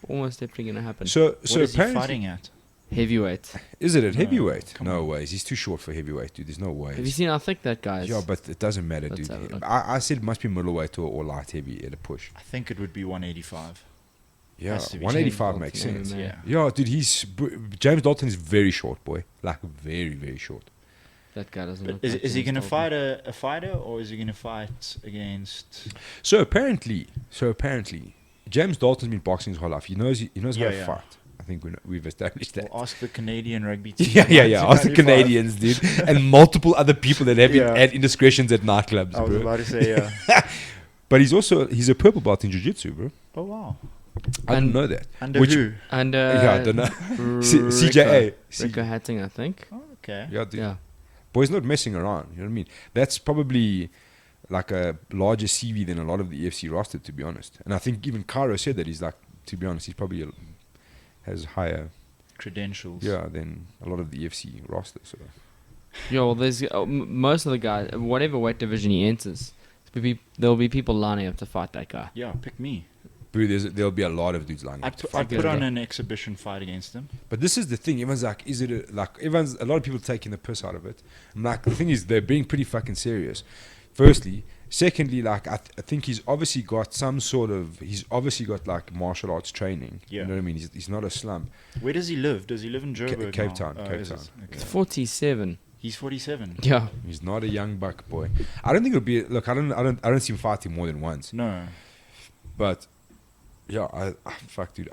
almost definitely gonna happen. So what is he apparently, fighting at? Heavyweight. is it at No, heavyweight? come No on. ways. He's too short for heavyweight, dude. There's no ways. Have you seen how thick that guy is? Yeah, but it doesn't matter, Let's dude. have a look. I said it must be middleweight or light heavy at a push. I think it would be 185. Yeah, Has to be 185 James makes Dalton, sense. MMA. Yeah. Yeah, dude, James Dalton is very short, boy. Like, very, very short. That guy doesn't But look is like he James going to Dalton. fight a fighter, or is he going to fight against... So apparently, James Dalton's been boxing his whole life. He knows how Yeah, to yeah. fight. I think we've established that. We'll ask the Canadian rugby team. Yeah. Ask the Canadians, dude, and multiple other people that have Yeah. had indiscretions at nightclubs, I was bro. about to say, But he's a purple belt in jiu-jitsu, bro. Oh wow. I didn't know that. Under who? Yeah, I don't know. CJA. Rico Hatting, I think. Oh, okay. Yeah, dude. Yeah. Boy's not messing around. You know what I mean? That's probably like a larger CV than a lot of the EFC roster, to be honest. And I think even Cairo said that he's like, to be honest, he's probably has higher credentials. Yeah, than a lot of the EFC roster. So. Yeah, well, there's most of the guys, whatever weight division he enters, there'll be people lining up to fight that guy. Yeah, pick me. Bro, there'll be a lot of dudes lining up. I'd put on an exhibition fight against him. But this is the thing. Everyone's like, a lot of people taking the piss out of it. I'm like, the thing is, they're being pretty fucking serious. Firstly. Secondly, like, I think he's obviously got like martial arts training. Yeah. You know what I mean? He's not a slump. Where does he live? Does he live in Joburg? Cape Town. Okay. He's 47. He's 47. Yeah. He's not a young buck, boy. I don't think it'll be. Look, I don't see him fighting more than once. No. But yeah, fuck, dude,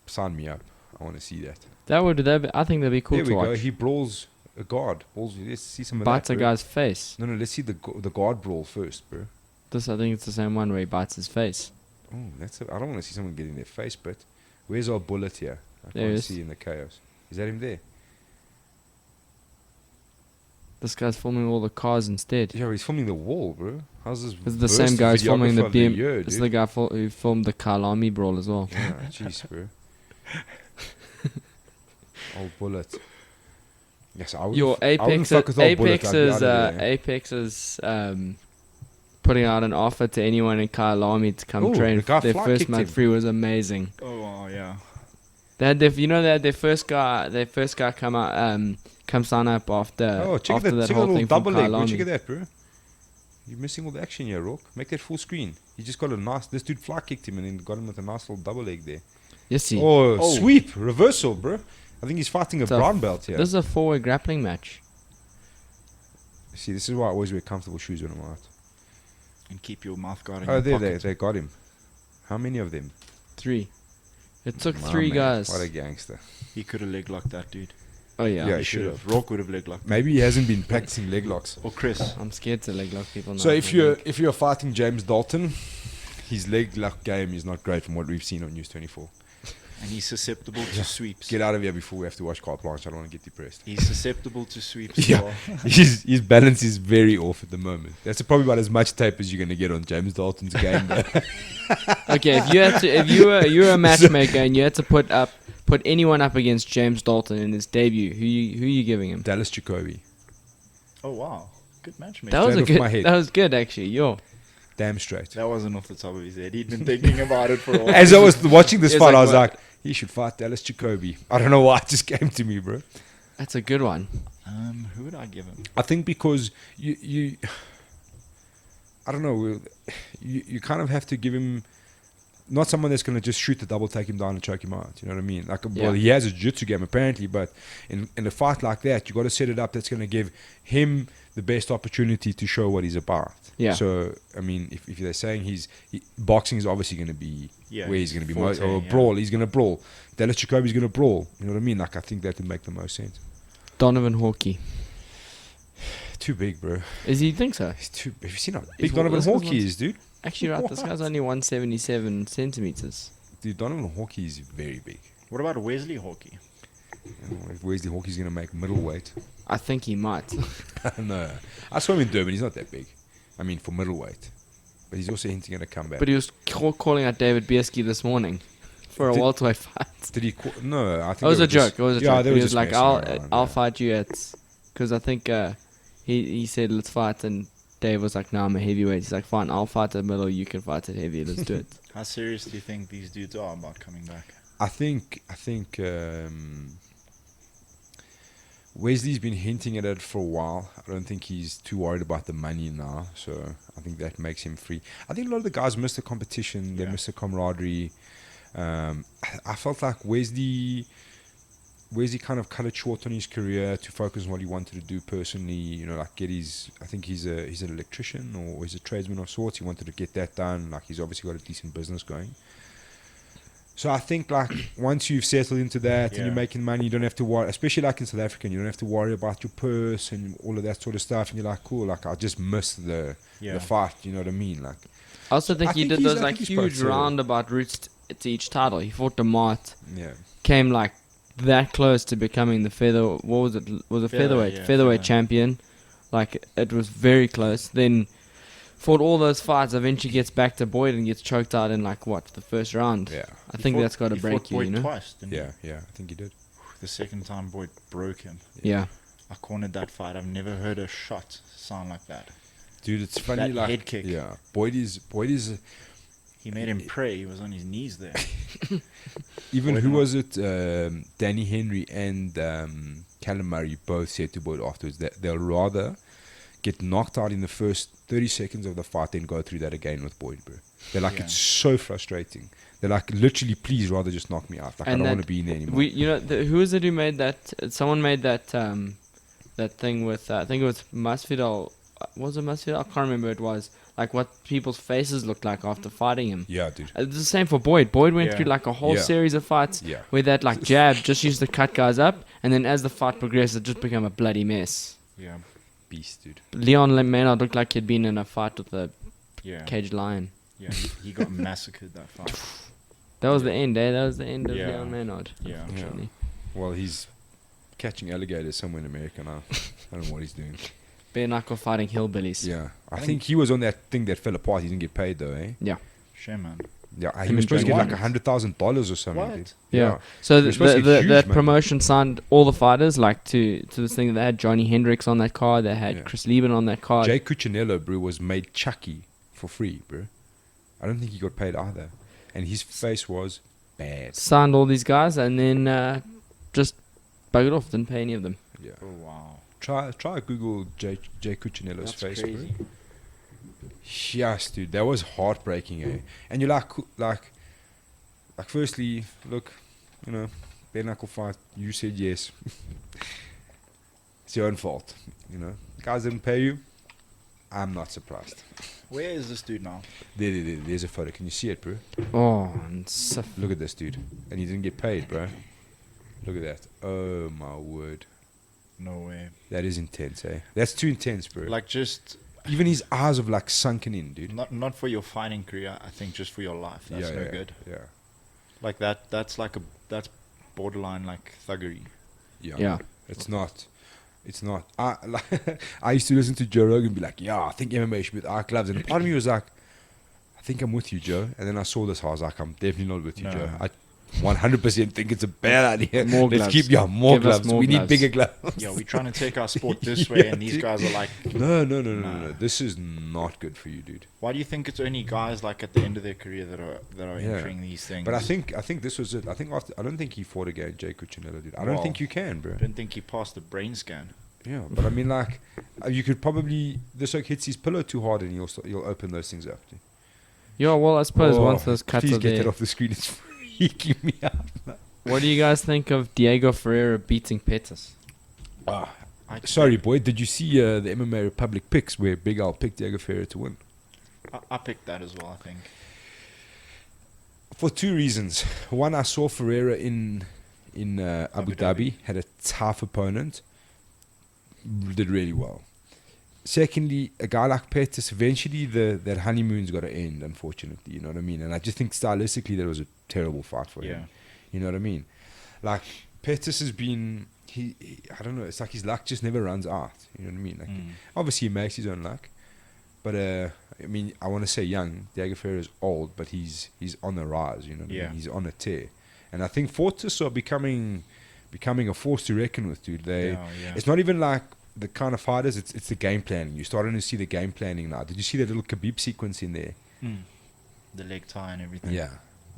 sign me up. I want to see that. I think that'd be cool to watch. There we go. He brawls a guard. Let's see some of bites that. Bites a guy's face. No, let's see the guard brawl first, bro. I think it's the same one where he bites his face. Oh, I don't want to see someone getting their face, but where's our bullet here? I can't see in the chaos. Is that him there? This guy's filming all the cars instead. Yeah, he's filming the wall, bro. How's this? It's the same guy who's filming the BM. It's the guy who filmed the Kalami brawl as well. Yeah, jeez, bro. Old bullet. Yes, Apex is putting out an offer to anyone in Kyalami to come train. Their first month free was amazing. Oh wow, yeah. They had their first guy come sign up after that whole thing from Kyalami. Check that, bro. You're missing all the action here, Rock. Make that full screen. He just got this dude fly kicked him and then got him with a nice little double leg there. Yes, see. Oh, sweep, reversal, bro. I think he's fighting a brown belt here. This is a 4-way grappling match. See, this is why I always wear comfortable shoes when I'm out. And keep your mouth guard in your pocket. They got him. How many of them? 3. It took 3 guys. What a gangster. He could have leg locked that dude. Oh, yeah. Yeah, he should have. Rock would have leg locked. Maybe he hasn't been practicing leg locks. Or Chris. I'm scared to leg lock people now. So if you're fighting James Dalton, his leg lock game is not great from what we've seen on News 24. And he's susceptible to sweeps. Get out of here before we have to watch carte blanche. I don't want to get depressed. He's susceptible to sweeps. Yeah, his balance is very off at the moment. That's probably about as much tape as you're going to get on James Dalton's game. Okay, if you were a matchmaker and you had to put anyone up against James Dalton in his debut, who you giving him? Dallas Jacoby. Oh wow, good matchmaker. That was good actually. Yo. Damn straight. That wasn't off the top of his head. He'd been thinking about it for a while. As I was watching this fight, I was like, he should fight Dallas Jacoby. I don't know why, it just came to me, bro. That's a good one. Who would I give him? I think because you I don't know, you kind of have to give him not someone that's going to just shoot the double, take him down and choke him out. You know what I mean? Well, he has a jiu-jitsu game apparently, but in a fight like that, you got to set it up that's going to give him the best opportunity to show what he's about. Yeah. So, I mean, if they're saying boxing is obviously going to be where he's going to be most, or brawl, he's going to brawl. Dallas Jacoby's going to brawl. You know what I mean? Like, I think that would make the most sense. Donovan Hawkey. Too big, bro. You think so? He's too big. Have you seen how big Donovan Hawkey is, dude? Actually, right, this guy's only 177 centimeters. Dude, Donovan Hawkey is very big. What about Wesley Hawkey? If Wesley Hawkey's going to make middleweight. I think he might. No. I saw him in Durban. He's not that big. I mean, for middleweight. But he's also hinting at a comeback. But he was calling out David Bieski this morning for a welterweight fight. Did he No, I think it was a joke. It was a joke. He was like, I'll fight you at... Because I think he said, let's fight, and Dave was like, no, I'm a heavyweight. He's like, fine, I'll fight at middle, you can fight at heavy, let's do it. How serious do you think these dudes are about coming back? I think Wesley's been hinting at it for a while. I don't think he's too worried about the money now, so I think that makes him free. I think a lot of the guys miss the competition, they miss the camaraderie. I felt like Wesley kind of cut it short on his career to focus on what he wanted to do personally. You know, like I think he's an electrician or he's a tradesman of sorts. He wanted to get that done. Like, he's obviously got a decent business going. So I think like once you've settled into that and you're making money, you don't have to worry. Especially like in South Africa, you don't have to worry about your purse and all of that sort of stuff. And you're like, cool. Like I just missed the fight. You know what I mean? Like. I also think he did those like huge roundabout routes to each title. He fought DeMott. Yeah. Came like that close to becoming the what was it? Was it featherweight champion? Like it was very close. Then fought all those fights. Eventually gets back to Boyd and gets choked out in like the first round. Yeah. I think that's got to break you. Boyd you know? Twice, didn't he? Yeah. I think he did. The second time Boyd broke him. Yeah. I cornered that fight. I've never heard a shot sound like that. Dude, it's funny. That like head kick. Yeah. Boyd is. He made him pray. He was on his knees there. Even who was it? Danny Henry and Callum Murray both said to Boyd afterwards that they'll rather get knocked out in the first 30 seconds of the fight than go through that again with Boyd, bro. They're like, it's so frustrating. They're like, literally, please rather just knock me out. Like, and I don't want to be in there anymore. Who is it who made that? Someone made that that thing with, I think it was Masvidal. Was it Masvidal? I can't remember who it was. Like what people's faces looked like after fighting him. Yeah, dude. It's the same for Boyd. Boyd went through like a whole series of fights where that like jab just used to cut guys up, and then as the fight progressed, it just became a bloody mess. Yeah. Beast, dude. Leon Maynard looked like he'd been in a fight with a caged lion. Yeah, he got massacred that fight. That was the end, eh? That was the end of Leon Maynard. Yeah. Well, he's catching alligators somewhere in America now. I don't know what he's doing. Bare knuckle fighting hillbillies. Yeah. I think he was on that thing that fell apart. He didn't get paid though, eh? Yeah. Shame, man. Yeah, he was supposed to get like $100,000 or something. What? Yeah. So that promotion signed all the fighters like to this thing. They had Johnny Hendricks on that card. They had Chris Lieben on that card. Jay Cuccinello, bro, was made Chucky for free, bro. I don't think he got paid either. And his face was bad. Signed all these guys and then just buggered off. Didn't pay any of them. Yeah. Oh, wow. Try Google Jay Cuccinello's face, crazy. bro. Yes, dude, that was heartbreaking, eh? And you're like, firstly, look, you know, bare knuckle fight. You said yes. It's your own fault, you know. Guys didn't pay you. I'm not surprised. Where is this dude now? There's a photo. Can you see it, bro? Oh, look at this dude, and he didn't get paid, bro. Look at that. Oh my word. No way. That is intense, eh? That's too intense, bro. Like just. Even his eyes have like sunken in, dude. Not for your fighting career, I think just for your life. That's no good. Yeah. Like that's borderline like thuggery. Yeah. It's not. I used to listen to Joe Rogan and be like, I think MMA should be with eye gloves. And part of me was like, I think I'm with you, Joe. And then I saw this, I was like, I'm definitely not with you, Joe. I 100% think it's a bad idea. More Let's gloves. keep more gloves. We need bigger gloves. Yeah, we're trying to take our sport this way, and these guys are like, no. This is not good for you, dude. Why do you think it's only guys like at the end of their career that are entering these things? But I think this was it. I think I don't think he fought again, Jay Cuccinello, dude. I don't think you can, bro. I don't think he passed the brain scan. Yeah, but I mean, like, you could probably this hits his pillow too hard, and you'll open those things up. Dude. Yeah, well, I suppose once those cuts please are get there. that off the screen. It's freaking me out. What do you guys think of Diego Ferreira beating Pettis? Sorry, boy. Did you see the MMA Republic picks where BigAl picked Diego Ferreira to win? I picked that as well, I think. For two reasons. One, I saw Ferreira in Abu Dhabi, had a tough opponent, did really well. Secondly, a guy like Pettis, eventually that honeymoon's got to end, unfortunately. You know what I mean? And I just think stylistically that was a terrible fight for him. You know what I mean? Like, Pettis has been, I don't know, it's like his luck just never runs out. You know what I mean? Like, obviously he makes his own luck. But, I mean, I want to say young. Diego Ferreira is old, but he's on the rise, you know what I mean? He's on a tear. And I think Fortis are becoming a force to reckon with, dude. It's not even like the kind of fighters, it's the game planning. You're starting to see the game planning now. Did you see that little Khabib sequence in there? The leg tie and everything. Yeah.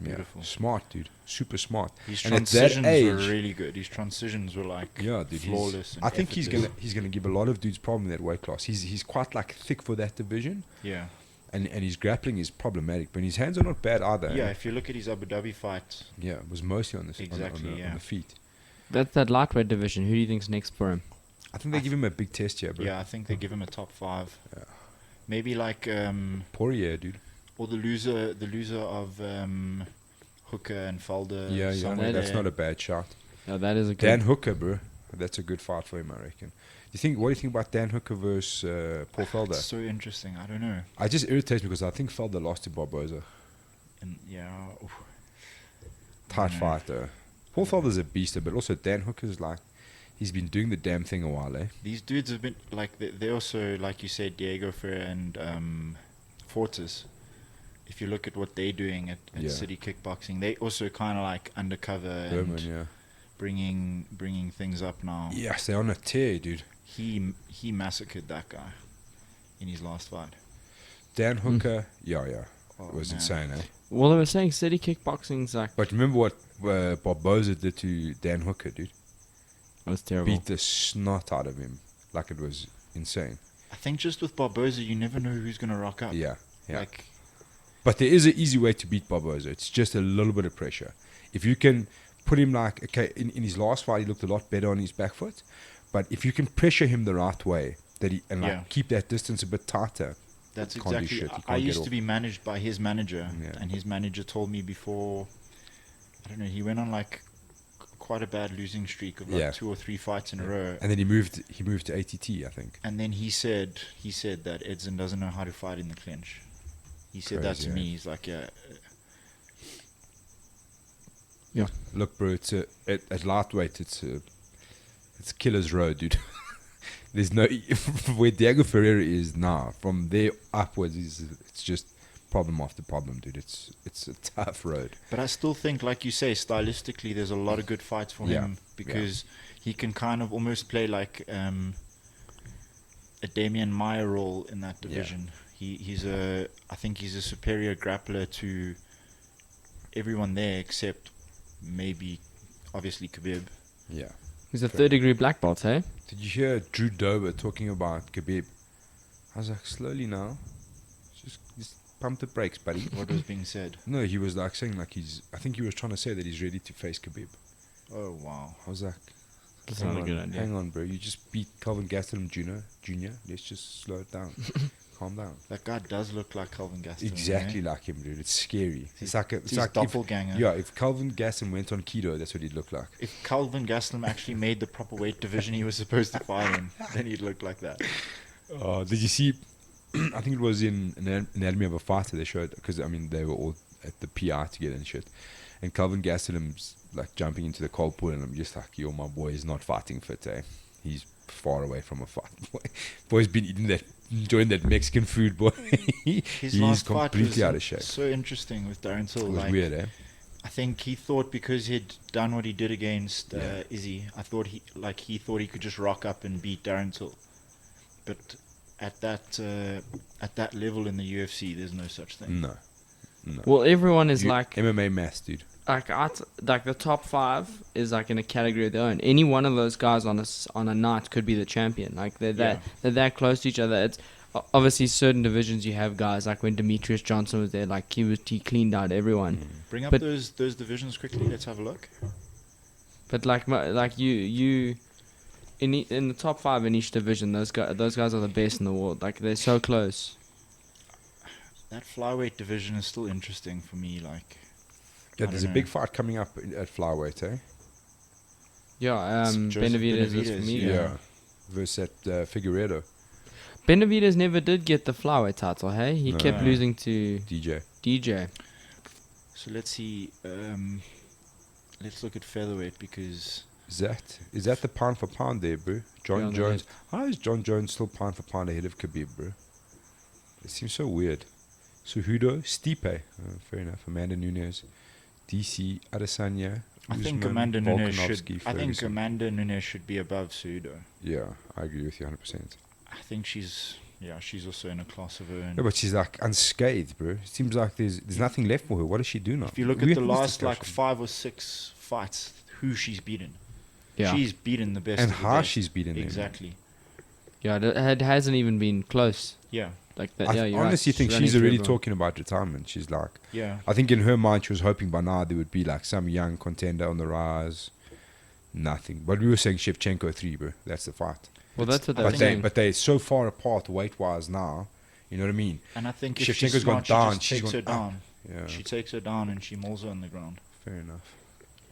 Beautiful. Smart, dude. Super smart. His transitions were really good. His transitions were like flawless. I think he's gonna give a lot of dudes problem in that weight class. He's quite like thick for that division. Yeah. And his grappling is problematic, but his hands are not bad either. Yeah, if you look at his Abu Dhabi fight. Yeah, it was mostly on the feet. That's that lightweight division. Who do you think's next for him? I think they give him a big test here, bro. Yeah, I think they give him a top 5. Yeah. Maybe like Poirier, dude. Or the loser of Hooker and Felder. Yeah, that's not a bad shot. No, that is a good. Dan Hooker, bro. That's a good fight for him, I reckon. What do you think about Dan Hooker versus Paul Felder? It's so interesting. I don't know. I just irritates me because I think Felder lost to Barboza. And Tight fight though. Paul Felder's a beast, but also Dan Hooker's like, he's been doing the damn thing a while, eh? These dudes have been like, they also, like you said, Diego Ferrer and Fortis. If you look at what they're doing at City Kickboxing, they also kind of like undercover and bringing things up now. Yes, they're on a tear, dude. He massacred that guy in his last fight. Dan Hooker, it was insane, eh? Well, they were saying City Kickboxing's like. But remember what Barboza did to Dan Hooker, dude? It was terrible. Beat the snot out of him, like it was insane. I think just with Barboza, you never know who's gonna rock up. Yeah. Like, but there is an easy way to beat Barboza. It's just a little bit of pressure. If you can put him like, okay, in his last fight, he looked a lot better on his back foot. But if you can pressure him the right way, keep that distance a bit tighter. That's exactly. I used to be managed by his manager, and his manager told me before. I don't know. He went on like quite a bad losing streak of like 2 or 3 fights in a row. And then he moved to ATT, I think. And then he said that Edson doesn't know how to fight in the clinch. He said that to me. He's like, yeah. Look, bro, it's at lightweight, it's killer's road, dude. There's no where Diego Ferreira is now. From there upwards, it's just problem after problem, dude. It's a tough road. But I still think, like you say, stylistically, there's a lot of good fights for him because he can kind of almost play like a Damian Maia role in that division. Yeah. I think he's a superior grappler to everyone there except maybe, obviously, Khabib. Yeah. He's a third-degree black belt, hey? Did you hear Drew Dober talking about Khabib? I was like, slowly now. Just pump the brakes, buddy. What was being said? No, he was like saying like I think he was trying to say that he's ready to face Khabib. Oh, wow. I was like, that's not a good idea. Hang on, bro. You just beat Calvin Gastelum Jr. Let's just slow it down. Calm down. That guy does look like Calvin Gastelum. Exactly like him, dude. It's scary. It's like doppelganger. If Calvin Gastelum went on keto, that's what he'd look like. If Calvin Gastelum actually made the proper weight division he was supposed to fight in, then he'd look like that. Did you see? I think it was in Anatomy of a Fighter they showed, because I mean they were all at the PI together and shit, and Calvin Gastelum's like jumping into the cold pool, and I'm just like, yo, my boy is not fighting fit, eh? He's far away from a fight. Boy's been enjoying that Mexican food, boy. He's completely out of shape. So interesting with Darren Till. It was weird, eh? I think he thought because he'd done what he did against Izzy, he thought he could just rock up and beat Darren Till. But at that level in the UFC, there's no such thing. No. Well, everyone is like MMA mass, dude. Like the top 5 is like in a category of their own. Any one of those guys on a night could be the champion. Like they're that close to each other. It's obviously certain divisions you have guys like when Demetrius Johnson was there, like he cleaned out everyone. Bring up those divisions quickly. Let's have a look. But you in the top 5 in each division, those guys are the best in the world. Like they're so close. That flyweight division is still interesting for me. Like. Yeah, there's a big fight coming up at flyweight, eh? Yeah, Benavidez is for me. Yeah, versus Figueiredo. Benavidez never did get the flyweight title, hey? He kept losing to DJ. So let's see. Let's look at featherweight because... Is that the pound for pound there, bro? John Jones. How is John Jones still pound for pound ahead of Khabib, bro? It seems so weird. Cejudo, Stipe. Fair enough. Amanda Nunes. DC, Adesanya. I think Amanda Nunes should be above Cejudo. Yeah, I agree with you 100%. I think she's also in a class of her own. Yeah, but she's like unscathed, bro. It seems like there's nothing left for her. What does she do now? If you look at the last like 5 or 6 fights, who she's beaten. Yeah. She's beaten the best. And how she's beaten them. Exactly. Yeah, it hasn't even been close. Yeah. Like that. I honestly think she's already talking about retirement. She's like, I think in her mind she was hoping by now there would be like some young contender on the rise. Nothing. But we were saying Shevchenko 3, bro. That's the fight. Well, that's what they're saying. But they're so far apart weight-wise now. You know what I mean? And I think if Shevchenko's gone down, she's gone down. Yeah. She takes her down and she mauls her on the ground. Fair enough.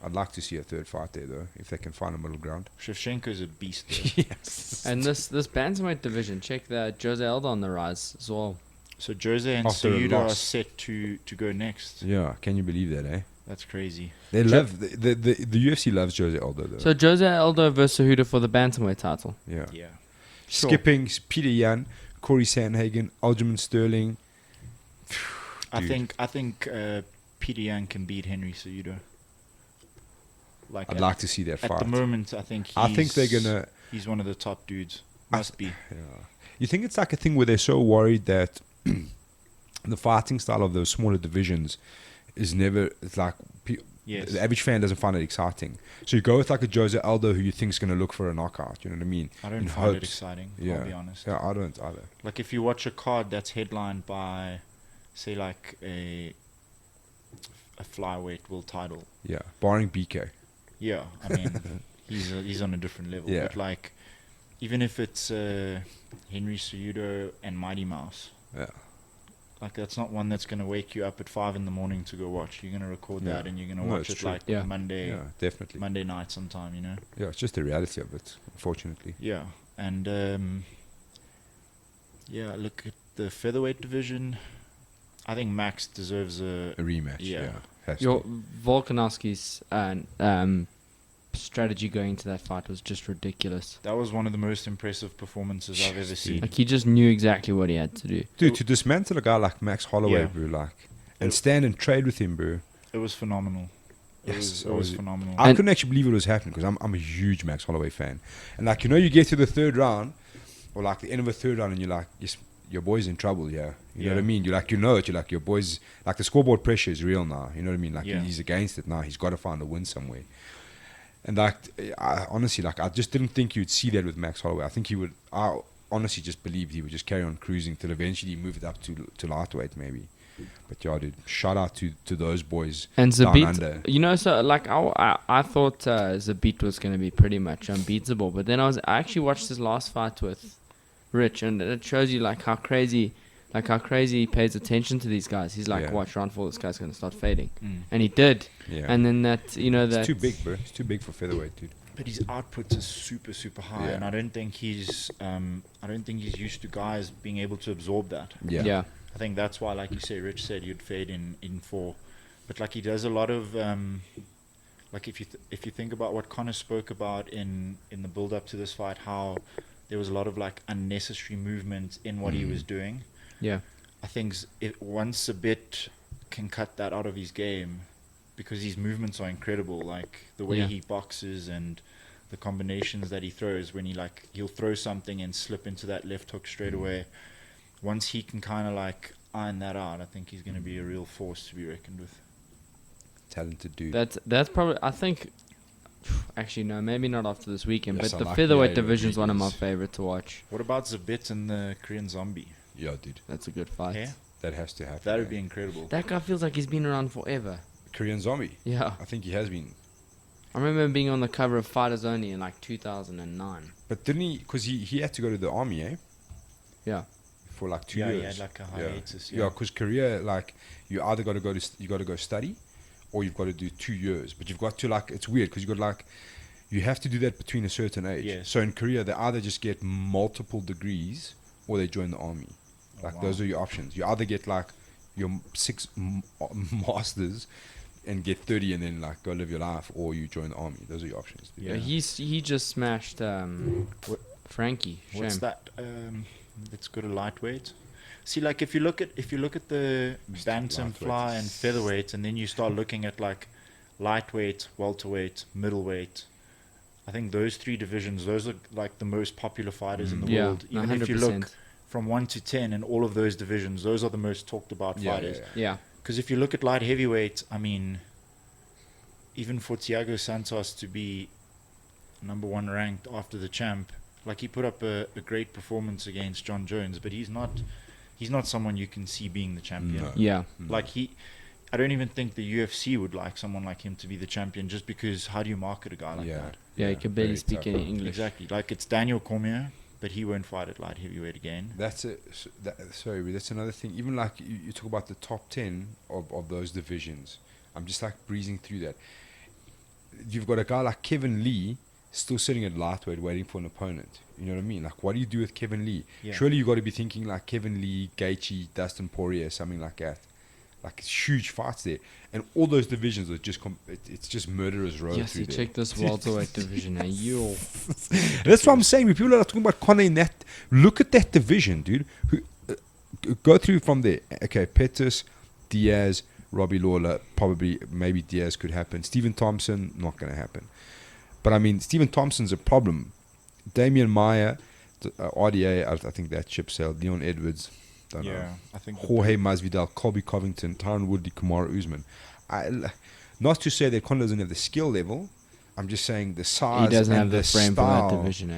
I'd like to see a third fight there, though, if they can find a middle ground. Shevchenko's a beast, Yes. And this bantamweight division, check that Jose Aldo on the rise as well. So Jose and Cejudo are set to go next. Yeah, can you believe that, eh? That's crazy. They love the UFC loves Jose Aldo, though. So Jose Aldo versus Cejudo for the bantamweight title. Yeah. Yeah. Sure. Skipping Peter Yan, Corey Sandhagen, Aljamain Sterling. I think Peter Yan can beat Henry Cejudo. I'd like to see that fight. At the moment, I think they're gonna. He's one of the top dudes. Must be. Yeah. You think it's like a thing where they're so worried that the fighting style of those smaller divisions is never. It's like Yes. the average fan doesn't find it exciting. So you go with like a Jose Aldo who you think is gonna look for a knockout. You know what I mean? I don't find it exciting. I'll be honest. Yeah, I don't either. Like if you watch a card that's headlined by, say, like a flyweight world title. Yeah, barring BK. Yeah, I mean, he's on a different level. Yeah. But like, even if it's Henry Cejudo and Mighty Mouse, Yeah. like that's not one that's gonna wake you up at 5 a.m. to go watch. You're gonna record that and you're gonna watch it true. like Yeah. Monday Definitely. Monday night sometime. You know. Yeah, it's just the reality of it, unfortunately. Yeah, and look at the featherweight division. I think Max deserves a rematch. Yeah. Has Your to. Volkanovski's strategy going to that fight was just ridiculous. That was one of the most impressive performances I've ever seen. Like he just knew exactly what he had to do. Dude, to dismantle a guy like Max Holloway, Yeah. bro, and stand and trade with him, bro. It was phenomenal. It was phenomenal. I couldn't actually believe it was happening because I'm a huge Max Holloway fan. And like, you get to the third round or like the end of the third round and you're like, yes, your boy's in trouble, yeah. You know what I mean? You're like, you're like, your boy's, like the scoreboard pressure is real now. You know what I mean? Like he's against it now. He's got to find a win somewhere. And like, I honestly, like, I just didn't think you'd see that with Max Holloway. I honestly just believed he would just carry on cruising till eventually move it up to lightweight maybe. But yeah, dude, shout out to those boys. And down Zabit, under. so like I thought Zabit was going to be pretty much unbeatable, but then I actually watched his last fight with Rich, and it shows you like how crazy he pays attention to these guys. He's like, watch round 4, this guy's going to start fading, and he did. Yeah. And then that it's too big, bro. It's too big for featherweight, dude. But his output is super, super high, and I don't think he's used to guys being able to absorb that. Yeah. I think that's why, like you say, Rich said you'd fade in 4, but like he does a lot of like if you think about what Conor spoke about in the build up to this fight, how there was a lot of like unnecessary movement in what he was doing. Yeah. I think once a bit can cut that out of his game, because his movements are incredible. Like the way he boxes and the combinations that he throws, when he'll throw something and slip into that left hook straight away. Once he can kind of like iron that out, I think he's going to be a real force to be reckoned with. Talented dude. That's probably, I think, actually no, maybe not after this weekend, Yes, but I the like featherweight the division is one of my Rodriguez. favorite to watch. What about Zabit and the Korean Zombie? Yeah, dude. That's a good fight. Yeah, That has to happen. that would be incredible. That guy feels like he's been around forever. Korean Zombie. Yeah. I think he has been. I remember him being on the cover of Fighters Only in like 2009. But didn't he? Because he had to go to the army, eh? Yeah. For like 2 Yeah, years. he had like a hiatus. Yeah, because Korea, like, you either got to go study, or you've got to do 2 years. But you've got to like, it's weird because you have to do that between a certain age. Yes. So in Korea, they either just get multiple degrees, or they join the army. Like those are your options. You either get like your 6 masters and get 30 and then like go live your life, or you join the army. Those are your options. Yeah. He just smashed Frankie. What's Shame. that? Let's go to lightweight. See, like if you look at the bantam, fly, and featherweight, and then you start looking at like lightweight, welterweight, middleweight, I think those 3 divisions, those are like the most popular fighters in the world. Even 100%. if you look from 1 to 10 in all of those divisions, those are the most talked about fighters. Yeah. Because if you look at light heavyweight, I mean, even for Thiago Santos to be number 1 ranked after the champ, like he put up a great performance against John Jones, but he's not someone you can see being the champion. No. Yeah. Like I don't even think the UFC would like someone like him to be the champion, just because how do you market a guy like that? Yeah, he can barely very speak tough. any English. Exactly. Like it's Daniel Cormier, But he won't fight at light heavyweight again. Sorry, that's another thing. Even like you talk about the top 10 of those divisions. I'm just like breezing through that. You've got a guy like Kevin Lee still sitting at lightweight waiting for an opponent. You know what I mean? Like, what do you do with Kevin Lee? Yeah. Surely you got to be thinking like Kevin Lee, Gaethje, Dustin Poirier, something like that. Like huge fights there, and all those divisions are just it's just murderers row yes, through there. Yes, you check this welterweight division, and you. That's what I'm saying. When people are talking about Conor in that, look at that division, dude. Go through from there. Okay, Pettis, Diaz, Robbie Lawler, maybe Diaz could happen. Stephen Thompson, not going to happen. But I mean, Stephen Thompson's a problem. Damian Maia, RDA, I think that ship sailed. Leon Edwards. Don't know. I think Jorge Masvidal, Colby Covington, Tyron Woodley, Kamaru Usman. Not to say that Conor doesn't have the skill level. I'm just saying the size and the frame for that division.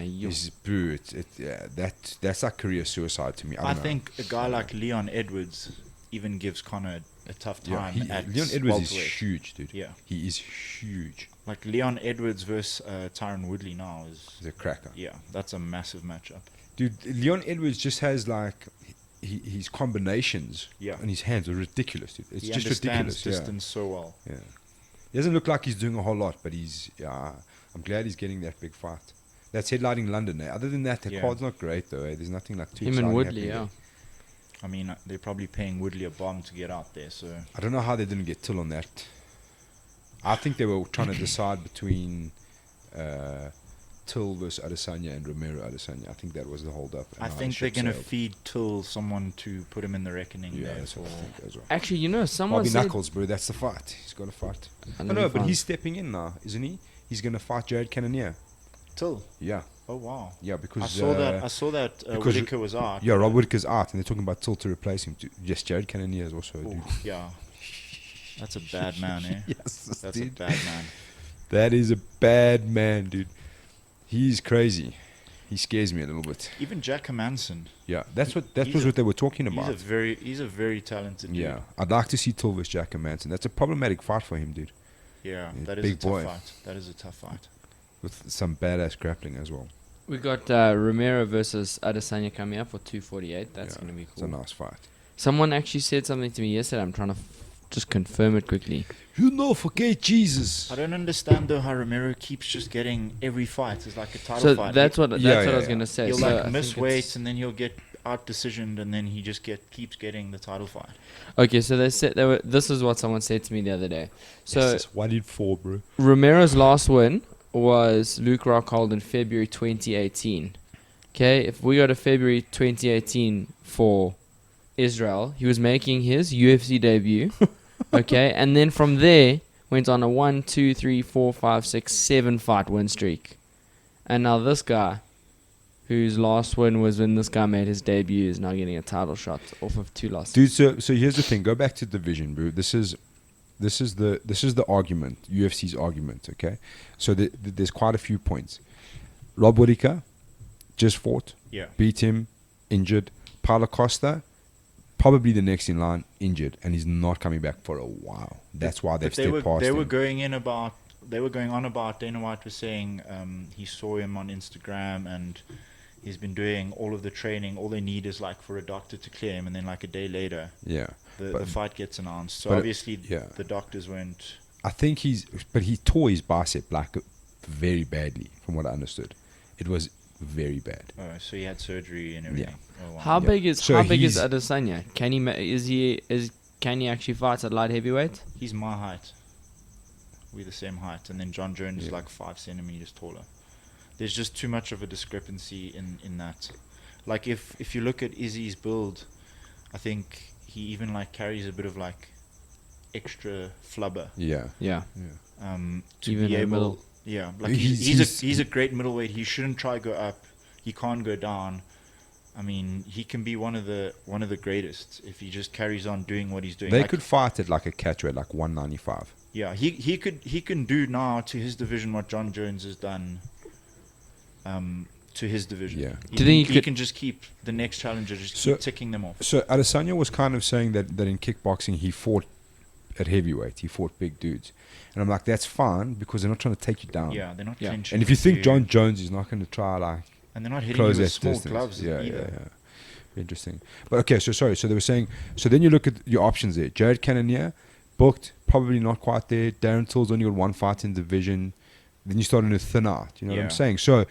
That's like career suicide to me. I think a guy like Leon Edwards even gives Conor a tough time. Leon Edwards is huge, dude. Yeah, he is huge. Like Leon Edwards versus Tyron Woodley now is a cracker. Yeah, that's a massive matchup. Dude, Leon Edwards just has like his combinations and his hands are ridiculous, dude. It's just ridiculous. He understands distance so well. Yeah. He doesn't look like he's doing a whole lot, but I'm glad he's getting that big fight. That's headlining London. Other than that, the card's not great though. There's nothing like too exciting. Him and Woodley, I mean, they're probably paying Woodley a bomb to get out there. So I don't know how they didn't get Till on that. I think they were trying to decide between Till versus Adesanya and Romero Adesanya. I think that was the hold up. I think they're going to feed Till someone to put him in the reckoning. Yeah, that's what I think as well. Actually, someone Bobby said... Knuckles, bro, that's the fight. He's got to fight. No, but he's stepping in now, isn't he? He's going to fight Jared Cannonier. Till? Yeah. Oh, wow. Yeah, because... I saw that Whittaker was out. Yeah, Rob Whittaker's out, and they're talking about Till to replace him. Yes, Jared Cannonier is also a dude. Yeah. That's a bad man, eh? Yes, that's dude. A bad man. That is a bad man, dude. He's crazy. He scares me a little bit. Even Jack Hermanson. Yeah, that was what they were talking about. He's a very talented dude. Yeah, I'd like to see Till versus Jack Hermanson. That's a problematic fight for him, dude. Yeah, that is a tough fight. That is a tough fight. With some badass grappling as well. We got Romero versus Adesanya coming up for 248. That's going to be cool. It's a nice fight. Someone actually said something to me yesterday. I'm trying to just confirm it quickly. Forget Jesus. I don't understand though how Romero keeps just getting every fight. It's like a title fight. That's what I was gonna say. He'll miss weight and then he'll get out decisioned and then he just keeps getting the title fight. Okay, so they said this is what someone said to me the other day. So 1-4, bro. Romero's last win was Luke Rockhold in February 2018. Okay, if we go to February 2018 for Israel, he was making his UFC debut. Okay, and then from there went on a 1, 2, 3, 4, 5, 6, 7 fight win streak. And now this guy, whose last win was when this guy made his debut, is now getting a title shot off of 2 losses. Dude, so here's the thing. Go back to the division, bro. This is the argument, UFC's argument, okay? So there's quite a few points. Rob Whittaker just fought. Yeah. Beat him, injured. Paulo Costa, probably the next in line, injured, and he's not coming back for a while. That's why they've stepped past him. They were going on about Dana White was saying he saw him on Instagram and he's been doing all of the training. All they need is like for a doctor to clear him, and then like a day later, the fight gets announced. So obviously the doctors weren't. I think he tore his bicep like very badly, from what I understood. It was very bad. Oh, so he had surgery and everything. Yeah. Oh, wow. How big is Adesanya? Can he actually fight at light heavyweight? He's my height. We're the same height, and then John Jones is like 5 centimeters taller. There's just too much of a discrepancy in that. Like if you look at Izzy's build, I think he even like carries a bit of like extra flubber. Yeah. To even be able. Middle. Yeah, like he's a great middleweight. He shouldn't try go up. He can't go down. I mean, he can be one of the greatest if he just carries on doing what he's doing. They could fight at like a catch weight, like 195. Yeah, he can do now to his division what John Jones has done. To his division. Yeah. Do you think he can just keep the next challenger keep ticking them off? So Adesanya was kind of saying that in kickboxing he fought at heavyweight. He fought big dudes. And I'm like, that's fine because they're not trying to take you down. Yeah, they're not clinching. And if you think John Jones is not going to try like And they're not hitting close you with that small distance. gloves either. Yeah. Interesting. But okay, so sorry. So they were saying, so then you look at your options there. Jared Cannonier, booked, probably not quite there. Darren Till's only got one fight in the division. Then you're starting to thin out. You know what I'm saying? So,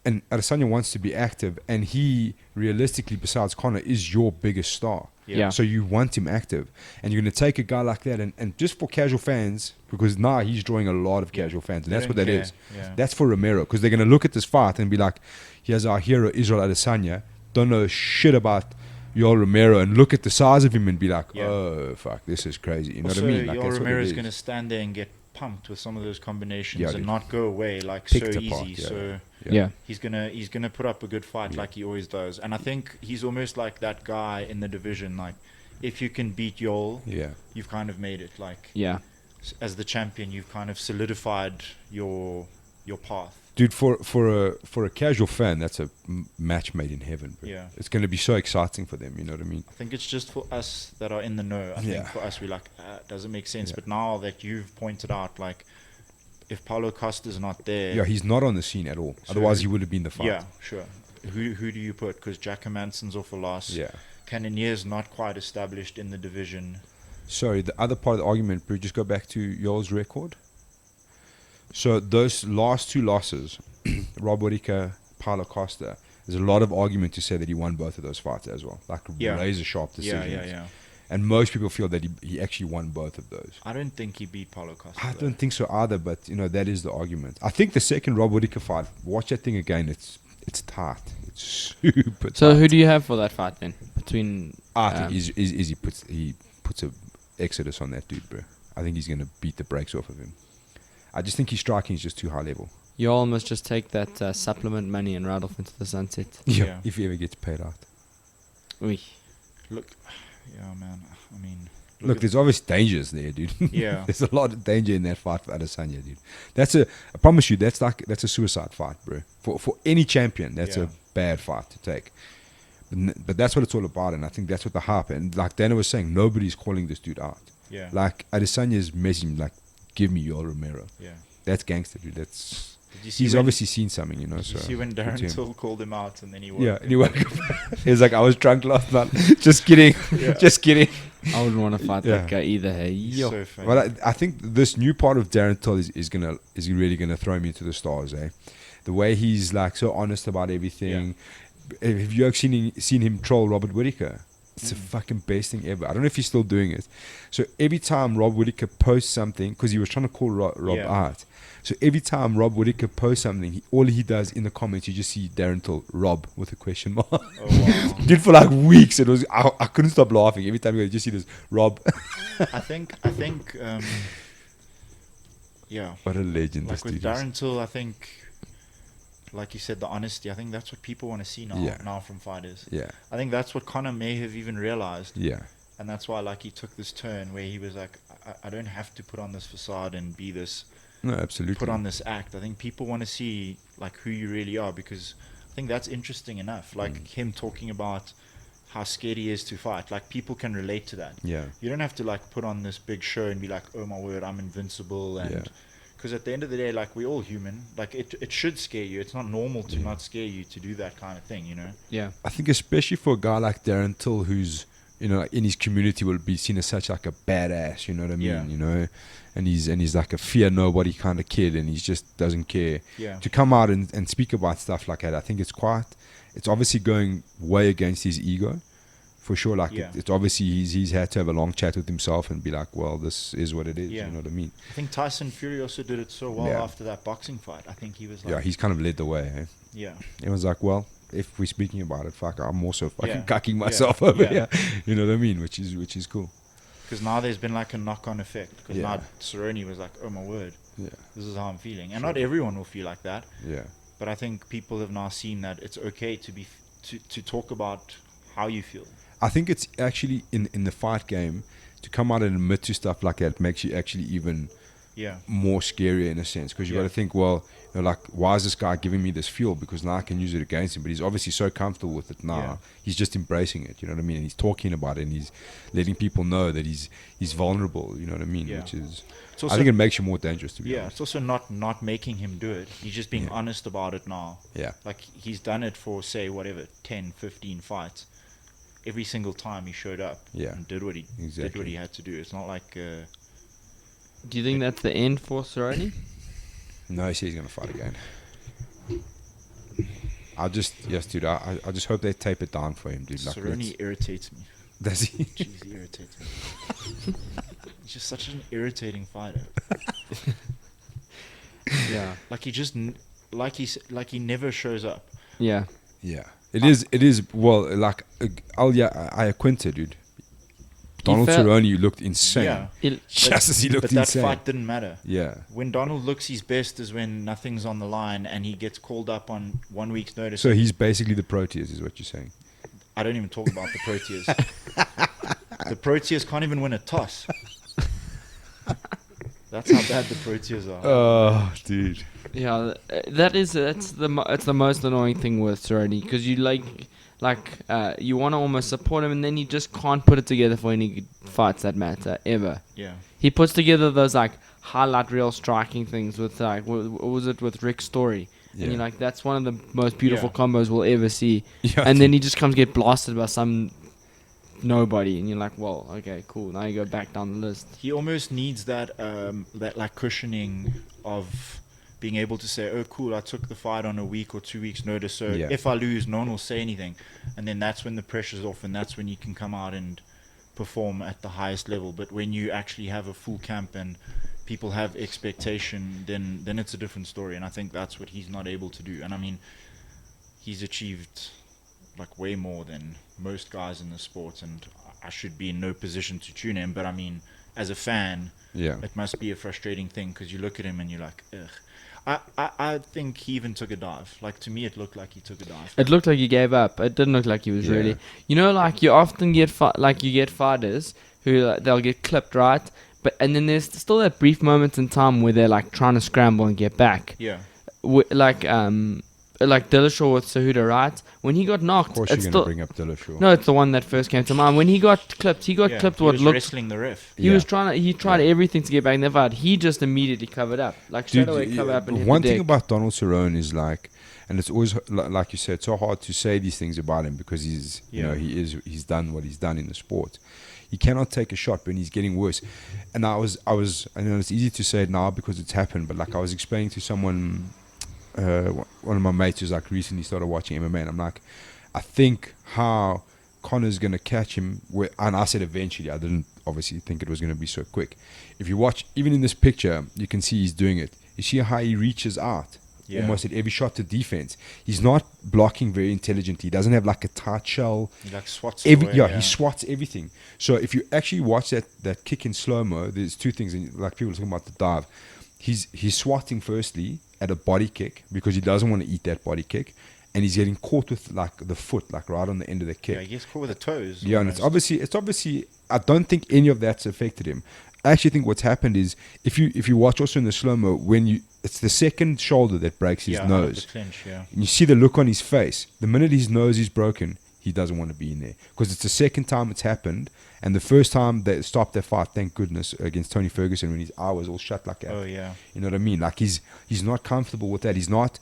and Adesanya wants to be active, and he, realistically, besides Conor, is your biggest star. Yeah. So you want him active. And you're going to take a guy like that, and just for casual fans, because now he's drawing a lot of casual fans, and that's what that is. Yeah. That's for Romero, because they're going to look at this fight and be like, here's our hero, Israel Adesanya, don't know shit about Yoel Romero, and look at the size of him and be like, oh, fuck, this is crazy. You know what I mean? Like, Yoel Romero is going to stand there and get pumped with some of those combinations and not go away like so easy. So he's gonna put up a good fight like he always does. And I think he's almost like that guy in the division. Like, if you can beat Yoel, you've kind of made it. Like, as the champion, you've kind of solidified your path. Dude, for a casual fan, that's a match made in heaven. Bro. Yeah, it's going to be so exciting for them. You know what I mean? I think it's just for us that are in the know. I think for us, we're like, doesn't make sense. But now that you've pointed out, like, if Paulo Costa's not there, he's not on the scene at all. So otherwise, he would have been the fight. Yeah, sure. Who do you put? Because Jack Hermansson's off a loss. Yeah, Cannonier's not quite established in the division. Sorry, the other part of the argument, bro, just go back to Yoel's record. So those last two losses, Rob Whittaker, Paulo Costa, there's a lot of argument to say that he won both of those fights as well. Like razor sharp decisions. Yeah. And most people feel that he actually won both of those. I don't think he beat Paulo Costa. I don't think so either, but you know, that is the argument. I think the second Rob Whittaker fight, watch that thing again, it's tight. It's super tight. So who do you have for that fight then? Between I think he puts a Exodus on that dude, bro. I think he's gonna beat the brakes off of him. I just think his striking is just too high level. You all must just take that supplement money and ride off into the sunset. Yeah. If he ever gets paid out. Oui. Look, man. I mean, look, there's obvious dangers there, dude. Yeah. There's a lot of danger in that fight for Adesanya, dude. I promise you, that's a suicide fight, bro. For any champion, that's a bad fight to take. But that's what it's all about, and I think that's what the hype. And like Dana was saying, nobody's calling this dude out. Yeah. Like Adesanya is messaging like, give me Yoel Romero. Yeah. That's gangster, dude. He's obviously seen something, you know. Did you see when Darren Till called him out and then he woke up? Yeah, and he woke up. He was like, I was drunk last night. Just kidding. Just kidding. I wouldn't want to fight that guy either. Hey, so funny. But I think this new part of Darren Till is really gonna throw me into the stars, eh? The way he's like so honest about everything. Yeah. Have you actually seen him troll Robert Whittaker? It's the fucking best thing ever. I don't know if he's still doing it. So every time Rob Whittaker posts something, because he was trying to call Rob out. So every time Rob Whittaker posts something, all he does in the comments, you just see Darren Till Rob with a question mark. Oh, wow. Dude, for like weeks, I couldn't stop laughing. Every time you just see this Rob. I think, yeah. What a legend. Like with Darren Till, I think, like you said, the honesty, I think that's what people want to see now from fighters. Yeah. I think that's what Conor may have even realized. Yeah. And that's why, like, he took this turn where he was like, I don't have to put on this facade and be this. No, absolutely. Put on this act. I think people want to see, like, who you really are, because I think that's interesting enough. Like, him talking about how scared he is to fight. Like, people can relate to that. Yeah. You don't have to, like, put on this big show and be like, oh, my word, I'm invincible. And because at the end of the day, like, we're all human. Like, it should scare you. It's not normal to not scare you to do that kind of thing, you know? Yeah. I think especially for a guy like Darren Till, who's, you know, in his community will be seen as such like a badass, you know what I mean? Yeah. You know, and he's like a fear nobody kind of kid, and he just doesn't care. Yeah. To come out and speak about stuff like that, I think it's obviously going way against his ego, for sure. Like it's obviously he's had to have a long chat with himself and be like, well, this is what it is. You know what I mean? I think Tyson Fury also did it so well after that boxing fight. I think he was like, he's kind of led the way. Eh? Yeah. Everyone's like, well, if we're speaking about it, fuck, I'm also fucking cucking myself over here. You know what I mean? Which is cool. Because now there's been like a knock-on effect. Because now Cerrone was like, oh my word, this is how I'm feeling. And not everyone will feel like that. Yeah. But I think people have now seen that it's okay to talk about how you feel. I think it's actually in the fight game, to come out and admit to stuff like that makes you actually even more scarier in a sense, because you got to think, well, you know, like, why is this guy giving me this fuel? Because now I can use it against him. But he's obviously so comfortable with it now. Yeah. He's just embracing it. You know what I mean? And he's talking about it, and he's letting people know that he's vulnerable. You know what I mean? Yeah. Which is, I think it makes you more dangerous. To be honest. It's also not making him do it. He's just being honest about it now. Yeah. Like, he's done it for, say, whatever, 10, 15 fights. Every single time he showed up and did what he had to do. It's not like. Do you think that's the end for Cerrone? No, he said he's going to fight again. Yes, dude. I just hope they tape it down for him, dude. Like, Cerrone irritates me. Does he? Jeez, he irritates me. He's just such an irritating fighter. Yeah. Like, he never shows up. Yeah. Yeah. It is. Well, like, I Quinta, dude. Donald Cerrone looked insane. Yeah. Just as he looked insane. But that fight didn't matter. Yeah. When Donald looks his best is when nothing's on the line and he gets called up on 1 week's notice. So he's basically the Proteas, is what you're saying? I don't even talk about the Proteas. The Proteas can't even win a toss. That's how bad the Proteas are. Oh, dude. Yeah, it's the most annoying thing with Cerrone, because you you want to almost support him, and then he just can't put it together for any fights that matter ever. Yeah. He puts together those like highlight reel striking things with like what was it with Rick Story, and you're like, that's one of the most beautiful combos we'll ever see. Yeah, and then he just comes get blasted by some nobody, and you're like, well, okay, cool. Now you go back down the list. He almost needs that like cushioning of being able to say, oh, cool, I took the fight on a week or 2 weeks notice, so if I lose, no one will say anything. And then that's when the pressure's off, and that's when you can come out and perform at the highest level. But when you actually have a full camp and people have expectation, then it's a different story. And I think that's what he's not able to do. And I mean, he's achieved like way more than most guys in the sport, and I should be in no position to tune him. But I mean, as a fan, it must be a frustrating thing, because you look at him and you're like, ugh. I think he even took a dive. Like, to me, it looked like he took a dive. It looked like he gave up. It didn't look like he was really. You know, like, you often get fighters who they'll get clipped, right? And then there's still that brief moment in time where they're like trying to scramble and get back. Yeah. Like Dillashaw with Cejudo, right? When he got knocked, of course you're going to bring up Dillashaw. No, it's the one that first came to mind. When he got clipped, he clipped what looked. Wrestling the ref. He tried everything to get back in the fight. He just immediately covered up, like straight away covered up. And one thing about Donald Cerrone is like, and it's always like you said, so hard to say these things about him, because he's he's done what he's done in the sport. He cannot take a shot when he's getting worse. And I know it's easy to say it now because it's happened, but like I was explaining to someone. One of my mates who's like recently started watching MMA, and I'm like, I think how Conor's gonna catch him, and I said eventually. I didn't obviously think it was gonna be so quick. If you watch, even in this picture, you can see he's doing it. You see how he reaches out almost at every shot to defense. He's not blocking very intelligently. He doesn't have like a tight shell. He like swats he swats everything. So if you actually watch that kick in slow mo, there's two things. Like people are talking about the dive. He's swatting firstly at a body kick, because he doesn't want to eat that body kick, and he's getting caught with like the foot, like right on the end of the kick. Yeah, he gets caught with the toes. Yeah, almost. And it's obviously I don't think any of that's affected him. I actually think what's happened is if you watch also in the slow mo, it's the second shoulder that breaks his nose. The clinch, and you see the look on his face. The minute his nose is broken, he doesn't want to be in there, because it's the second time it's happened. And the first time they stopped their fight, thank goodness, against Tony Ferguson, when his eye was all shut like that. Oh, yeah. You know what I mean? Like, he's not comfortable with that. He's not...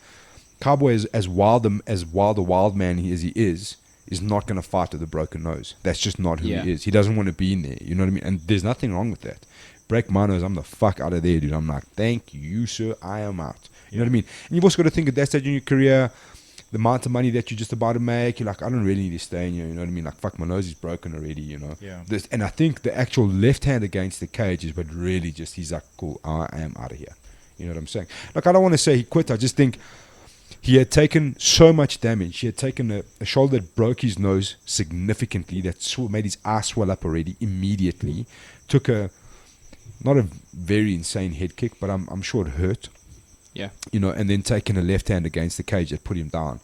Cowboy is as wild a wild man as he is not going to fight with a broken nose. That's just not who he is. He doesn't want to be in there. You know what I mean? And there's nothing wrong with that. Break my nose, I'm the fuck out of there, dude. I'm like, thank you, sir, I am out. You know what I mean? And you've also got to think at that stage in your career, the amount of money that you're just about to make, you're like, I don't really need to stay in here, you know what I mean? Like, fuck, my nose is broken already, you know? Yeah. And I think the actual left hand against the cage is what really just, he's like, cool, I am out of here. You know what I'm saying? Like, I don't want to say he quit. I just think he had taken so much damage. He had taken a shoulder that broke his nose significantly, that made his eye swell up already immediately. Took not a very insane head kick, but I'm sure it hurt. Yeah. You know, and then taking a left hand against the cage that put him down.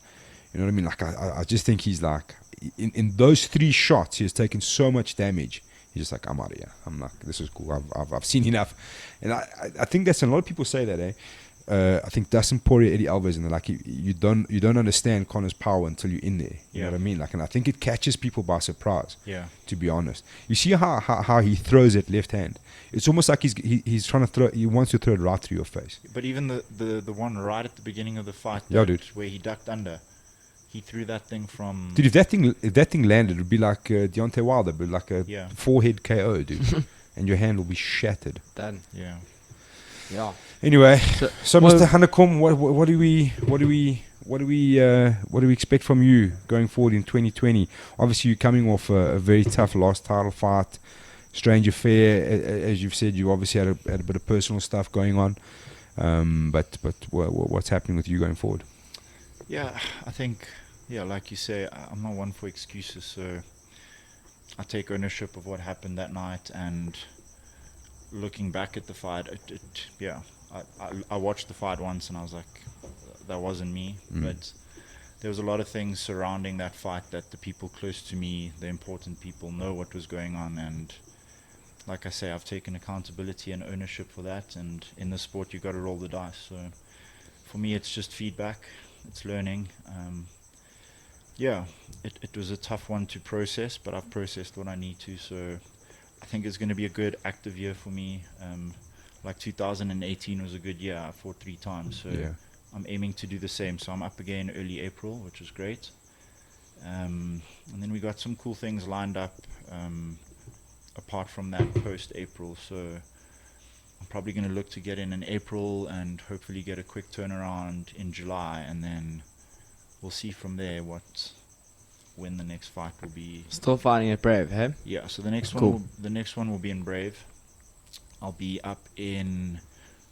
You know what I mean? Like, I just think he's like, in those 3 shots, he has taken so much damage. He's just like, I'm out of here. I'm like, this is cool. I've seen enough. And I think that's, a lot of people say that, I think Dustin Poirier, Eddie Alvarez, and like you don't understand Conor's power until you're in there. You know what I mean? Like, and I think it catches people by surprise. Yeah. To be honest, you see how he throws that left hand. It's almost like he's trying to throw. He wants to throw it right through your face. But even the one right at the beginning of the fight, where he ducked under, he threw that thing from. Dude, if that thing landed, it would be like Deontay Wilder, but like a forehead KO, dude, and your hand will be shattered. Done. Yeah. Yeah. Anyway, so Mr. Hanekom, what do we expect from you going forward in 2020? Obviously, you're coming off a very tough last title fight, strange affair. As you've said, you obviously had a bit of personal stuff going on. But what's happening with you going forward? Yeah, I think, like you say, I'm not one for excuses, so I take ownership of what happened that night, and looking back at the fight, I watched the fight once and I was like, that wasn't me. But there was a lot of things surrounding that fight that the people close to me, the important people, know what was going on. And like I say, I've taken accountability and ownership for that. And in the sport, you got to roll the dice. So for me, it's just feedback. It's learning. It was a tough one to process, but I've processed what I need to. So I think it's going to be a good active year for me. Like 2018 was a good year. I fought 3 times, so I'm aiming to do the same. So I'm up again early April, which is great. And then we got some cool things lined up apart from that post-April. So I'm probably going to look to get in April and hopefully get a quick turnaround in July, and then we'll see from there when the next fight will be. Still fighting at Brave, hey? Yeah, so the next one will be in Brave. I'll be up in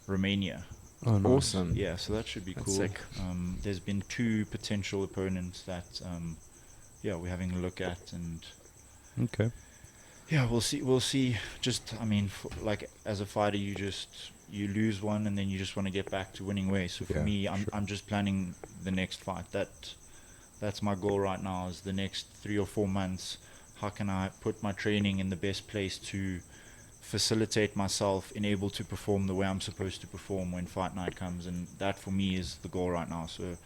Romania. Oh, nice. Awesome. Yeah, so that should be cool. Sick. There's been 2 potential opponents that we're having a look at, and okay. Yeah, we'll see. Just, I mean, like as a fighter, you lose one and then you just want to get back to winning ways. So for me, I'm just planning the next fight. That's my goal right now, is the next 3 or 4 months. How can I put my training in the best place to facilitate myself and able to perform the way I'm supposed to perform when fight night comes? And that for me is the goal right now. So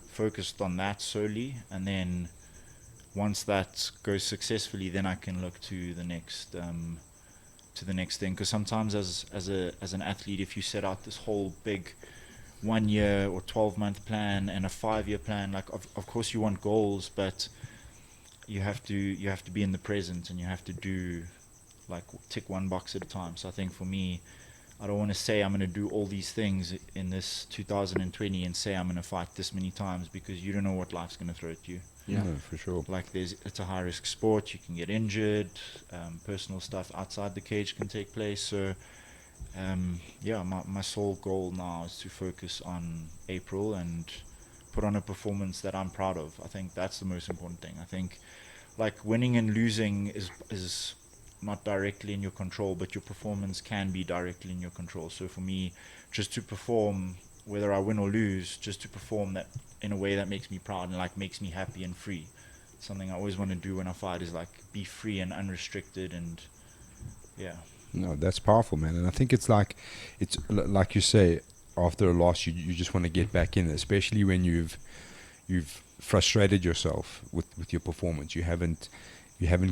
focused on that solely, and then once that goes successfully, then I can look to the next thing. Because sometimes as an athlete, if you set out this whole big 1 year or 12-month plan and a 5-year plan, like of course you want goals, but you have to be in the present, and you have to do, like, tick one box at a time. So I think for me, I don't want to say I'm going to do all these things in this 2020 and say I'm going to fight this many times, because you don't know what life's going to throw at you. Yeah, no, for sure. Like, it's a high risk sport. You can get injured. Personal stuff outside the cage can take place. So, my sole goal now is to focus on April and put on a performance that I'm proud of. I think that's the most important thing. I think, like, winning and losing is not directly in your control, but your performance can be directly in your control. So for me, just to perform, whether I win or lose, just to perform that in a way that makes me proud and like makes me happy and free. Something I always want to do when I fight is like be free and unrestricted, and no, that's powerful, man. And I think it's like you say, after a loss, you just want to get back in, especially when you've frustrated yourself with your performance. You haven't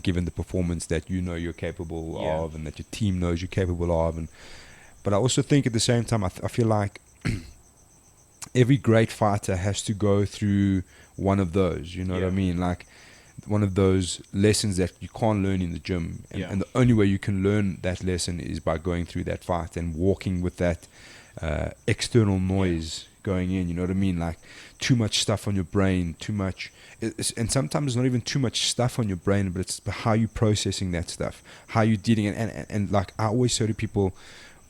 given the performance that you know you're capable of, and that your team knows you're capable of. But I also think at the same time, I feel like every great fighter has to go through one of those, you know what I mean? Like one of those lessons that you can't learn in the gym. And the only way you can learn that lesson is by going through that fight and walking with that external noise going in, you know what I mean? Like too much stuff on your brain, too much. And sometimes it's not even too much stuff on your brain, but it's how you're processing that stuff, how you're dealing it. And like I always say to people,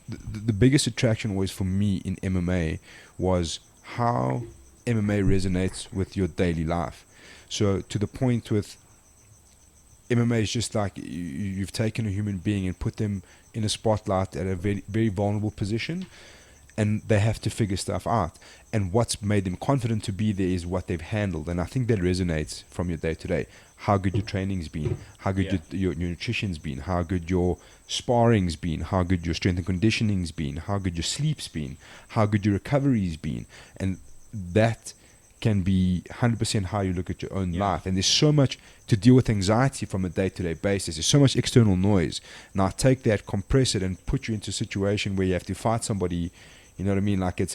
the biggest attraction always for me in MMA was how MMA resonates with your daily life. So to the point with MMA is just like you've taken a human being and put them in a spotlight at a very, very vulnerable position, and they have to figure stuff out. And what's made them confident to be there is what they've handled. And I think that resonates from your day to day. How good your training's been, how good your nutrition's been, how good your sparring's been, how good your strength and conditioning's been, how good your sleep's been, how good your recovery's been. And that can be 100% how you look at your own life. And there's so much to deal with anxiety from a day-to-day basis. There's so much external noise. Now take that, compress it, and put you into a situation where you have to fight somebody, you know what I mean? Like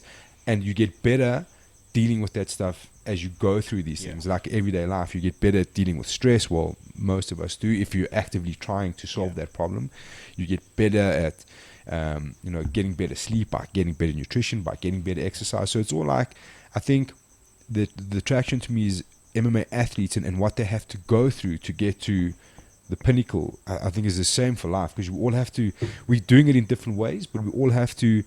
and you get better dealing with that stuff as you go through these things. Like everyday life, you get better at dealing with stress. Well, most of us do. If you're actively trying to solve that problem, you get better at getting better sleep, by getting better nutrition, by getting better exercise. So it's all like, I think the attraction to me is MMA athletes and what they have to go through to get to the pinnacle. I think is the same for life, because we all have to, we're doing it in different ways, but we all have to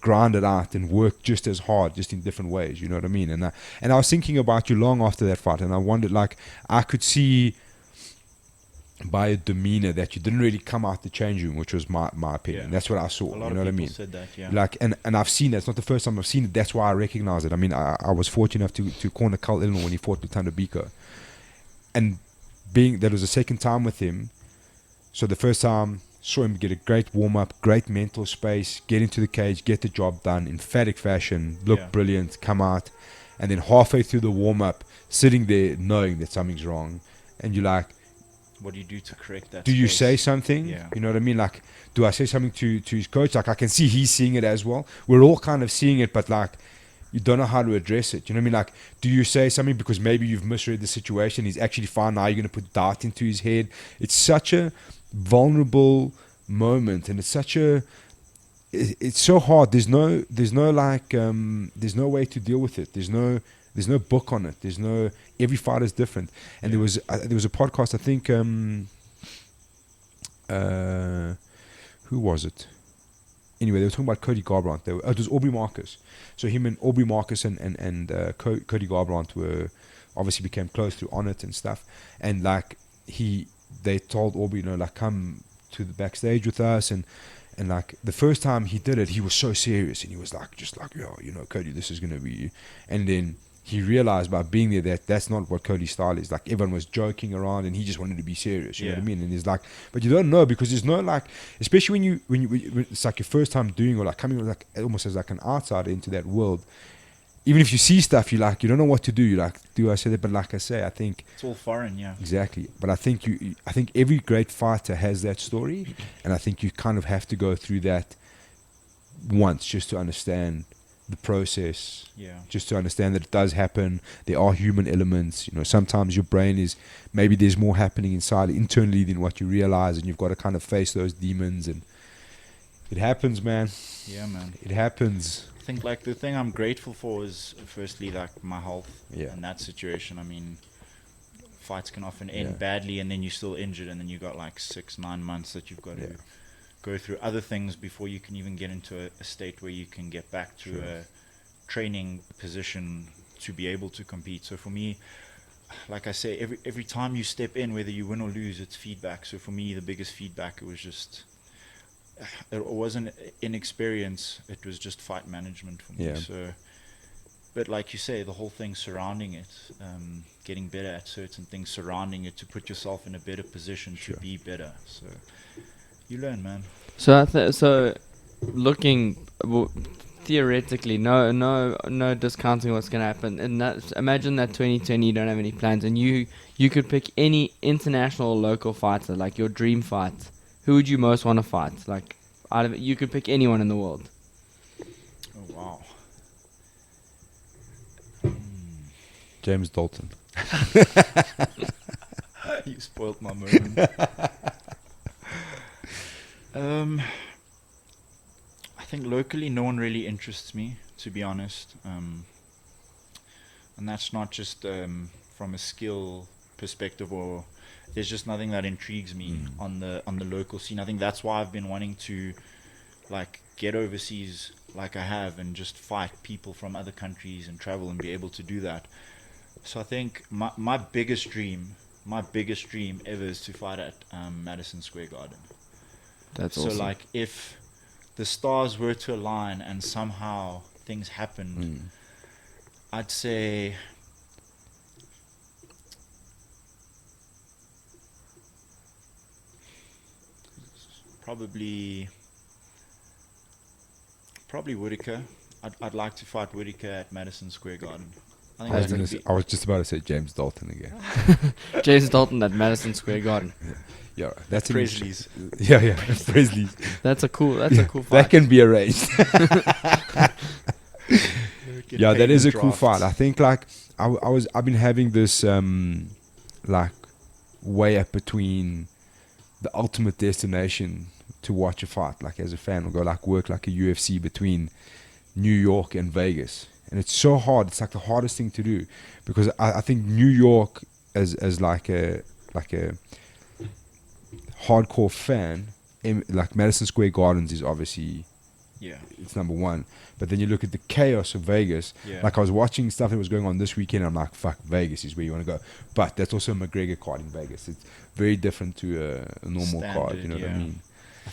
grind it out and work just as hard, just in different ways. You know what I mean? And I was thinking about you long after that fight, and I wondered, like, I could see by your demeanor that you didn't really come out the change room, which was my opinion. That's what I saw. A lot you know of what I mean? said that, Like, and I've seen that. It's not the first time I've seen it. That's why I recognize it. I mean, I was fortunate enough to corner Carl Illinois when he fought with Thunder Biko, and being that was the second time with him. So the first time, saw him get a great warm-up, great mental space, get into the cage, get the job done, emphatic fashion, look brilliant, come out. And then halfway through the warm-up, sitting there knowing that something's wrong. And you're like, what do you do to correct that? Do you say something? Yeah. You know what I mean? Like, do I say something to his coach? Like, I can see he's seeing it as well. We're all kind of seeing it, but like, you don't know how to address it. You know what I mean? Like, do you say something because maybe you've misread the situation? He's actually fine. Now you're going to put doubt into his head. It's such a vulnerable moment, and it's so hard. There's no way to deal with it. There's no book on it. Every fight is different. And there was a podcast, I think, who was it? Anyway, they were talking about Cody Garbrandt. It was Aubrey Marcus. So him and Aubrey Marcus and Cody Garbrandt obviously became close through On It and stuff. And like they told Aubrey, like, come to the backstage with us, and like the first time he did it, he was so serious, and he was like, just like, Cody, this is gonna be. And then he realized by being there that that's not what Cody's style is. Like, everyone was joking around, and he just wanted to be serious. You know what I mean? And he's like, but you don't know, because there's no, like, especially when it's like your first time doing, or like coming like almost as like an outsider into that world. Even if you see stuff, you don't know what to do. You're like, do I say that? But like I say, I think it's all foreign, exactly. But I think I think every great fighter has that story, and I think you kind of have to go through that once just to understand the process. Just to understand that it does happen. There are human elements. Sometimes your brain is, maybe there's more happening internally than what you realize, and you've got to kind of face those demons. And it happens, man. Yeah, man. It happens. I think, like, the thing I'm grateful for is firstly, like, my health in that situation. I mean, fights can often end badly, and then you're still injured, and then you got like 6-9 months that you've got to go through other things before you can even get into a state where you can get back to a training position to be able to compete. So for me, like I say, every time you step in, whether you win or lose, it's feedback. So for me, the biggest feedback, it wasn't inexperience, it was just fight management for me. So, but like you say, the whole thing surrounding it, getting better at certain things surrounding it to put yourself in a better position to be better. So you learn, man. So looking theoretically, no discounting what's gonna happen. And imagine that 2020 you don't have any plans, and you could pick any international or local fighter, like your dream fight. Who would you most want to fight? Like, you could pick anyone in the world. Oh, wow. James Dalton. You spoiled my moment. I think locally no one really interests me, to be honest. And that's not just from a skill perspective, or there's just nothing that intrigues me on the local scene. I think that's why I've been wanting to, like, get overseas like I have, and just fight people from other countries and travel and be able to do that. So I think my biggest dream ever is to fight at Madison Square Garden. That's so awesome. Like, if the stars were to align and somehow things happened, I'd say probably Whitaker. I'd like to fight Whitaker at Madison Square Garden. I was just about to say James Dalton again. James Dalton at Madison Square Garden. Yeah, that's Presley's. Yeah, Presley's. That's a cool fight. That can be arranged. Yeah, that is a cool fight. I think like I've been having this like way up between the ultimate destination to watch a fight, like as a fan, or go like work like a UFC between New York and Vegas. And it's so hard. It's like the hardest thing to do, because I think New York as like a hardcore fan, like Madison Square Gardens is obviously, it's number one. But then you look at the chaos of Vegas. Like I was watching stuff that was going on this weekend, and I'm like, fuck, Vegas is where you want to go. But that's also a McGregor card in Vegas. It's very different to a normal card. You know what I mean? I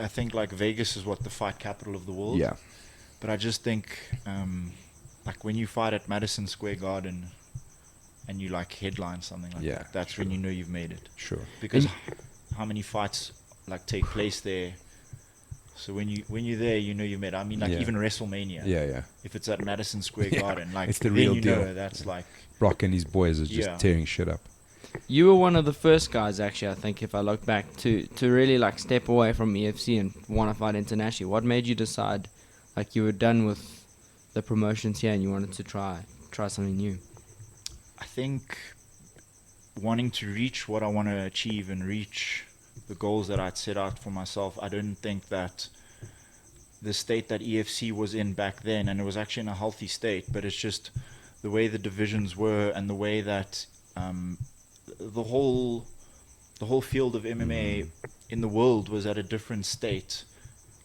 think like Vegas is what the fight capital of the world. Yeah. But I just think like when you fight at Madison Square Garden and you like headline something like that, that's when you know you've made it. Sure. Because how many fights like take place there? So when you're there, you know you made. I mean, like even WrestleMania. Yeah. If it's at Madison Square Garden, like it's the real deal. Know that's like Brock and his boys are just tearing shit up. You were one of the first guys, actually, I think, if I look back, to really like step away from EFC and want to fight internationally. What made you decide, like you were done with the promotions here and you wanted to try something new? I think wanting to reach what I want to achieve and reach the goals that I'd set out for myself. I didn't think that the state that EFC was in back then, and it was actually in a healthy state, but it's just the way the divisions were and the way that the whole field of MMA in the world was at a different state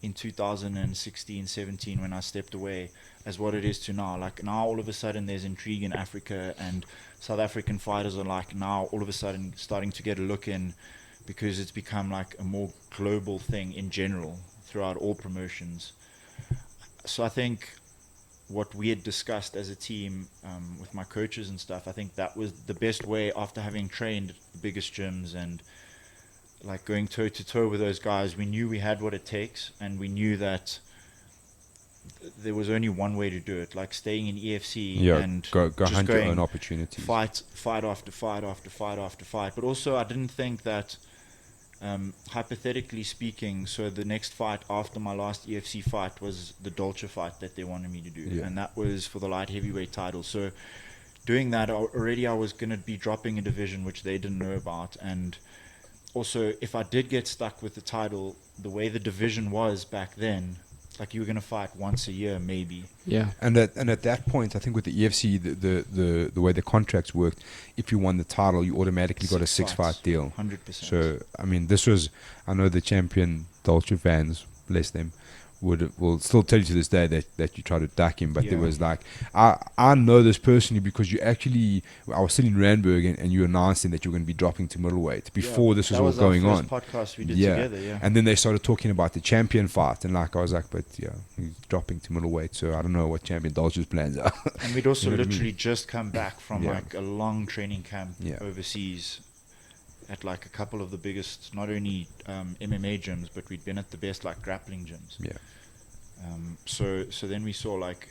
in 2016-17 when I stepped away as what it is to now. Like now all of a sudden there's intrigue in Africa, and South African fighters are like now all of a sudden starting to get a look in, because it's become like a more global thing in general throughout all promotions. So I think what we had discussed as a team with my coaches and stuff, I think that was the best way, after having trained the biggest gyms and like going toe to toe with those guys. We knew we had what it takes, and we knew that there was only one way to do it, like staying in EFC and go hunt your own opportunities, fight after fight after fight after fight. But also I didn't think that hypothetically speaking, so the next fight after my last EFC fight was the Dolce fight that they wanted me to do, and that was for the light heavyweight title. So doing that already, I was going to be dropping a division which they didn't know about. And also, if I did get stuck with the title, the way the division was back then, like you were going to fight once a year maybe. Yeah. And at that point, I think with the EFC, the way the contracts worked, if you won the title, you automatically got a 6-fight deal. 100%. So I mean, this was, I know the champion Dolce fans, bless them, will still tell you to this day that you try to duck him, but there was like, I know this personally because I was sitting in Randburg and you announcing that you were going to be dropping to middleweight before this was all going on. Podcast we did together, and then they started talking about the champion fight, and like I was like, but he's dropping to middleweight, so I don't know what champion Dolce's plans are. And we'd also literally just come back from like a long training camp overseas at like a couple of the biggest, not only MMA gyms, but we'd been at the best like grappling gyms. So then we saw like,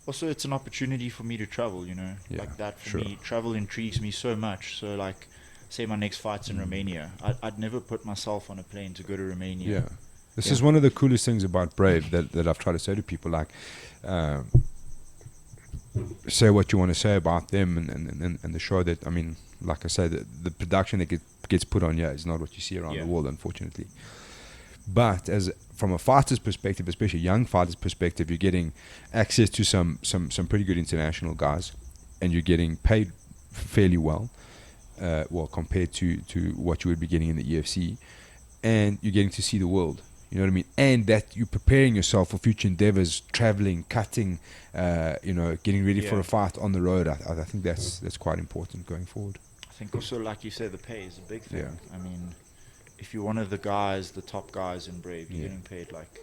also it's an opportunity for me to travel, like that for me. Travel intrigues me so much. So like, say my next fight's in Romania, I'd never put myself on a plane to go to Romania. This is one of the coolest things about Brave that I've tried to say to people, like, say what you want to say about them and the show. That, I mean, like I said, the production that gets put on here is not what you see around the world, unfortunately. But from a fighter's perspective, especially a young fighter's perspective, you're getting access to some pretty good international guys, and you're getting paid fairly well, compared to what you would be getting in the UFC, and you're getting to see the world. You know what I mean? And that you're preparing yourself for future endeavors, traveling, cutting, getting ready for a fight on the road. I think that's quite important going forward. I think also, like you said, the pay is a big thing. I mean, if you're one of the top guys in Brave, you're getting paid like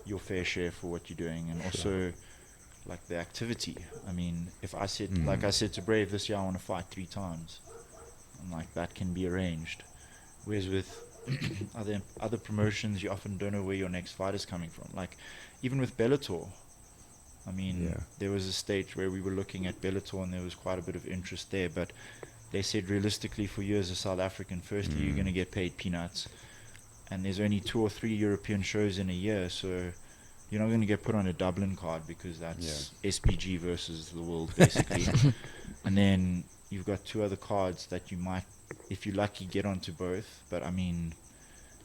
your fair share for what you're doing, and also like the activity. I mean, if I said, like I said to Brave this year, I want to fight 3 times, and like that can be arranged. Whereas with other promotions, you often don't know where your next fight is coming from. Like even with Bellator, I mean, there was a stage where we were looking at Bellator and there was quite a bit of interest there, but they said realistically for you as a South African, firstly you're going to get paid peanuts, and there's only 2 or 3 European shows in a year, so you're not going to get put on a Dublin card because that's SPG versus the world basically. And then you've got 2 other cards that you might, if you're lucky, get onto both, but I mean,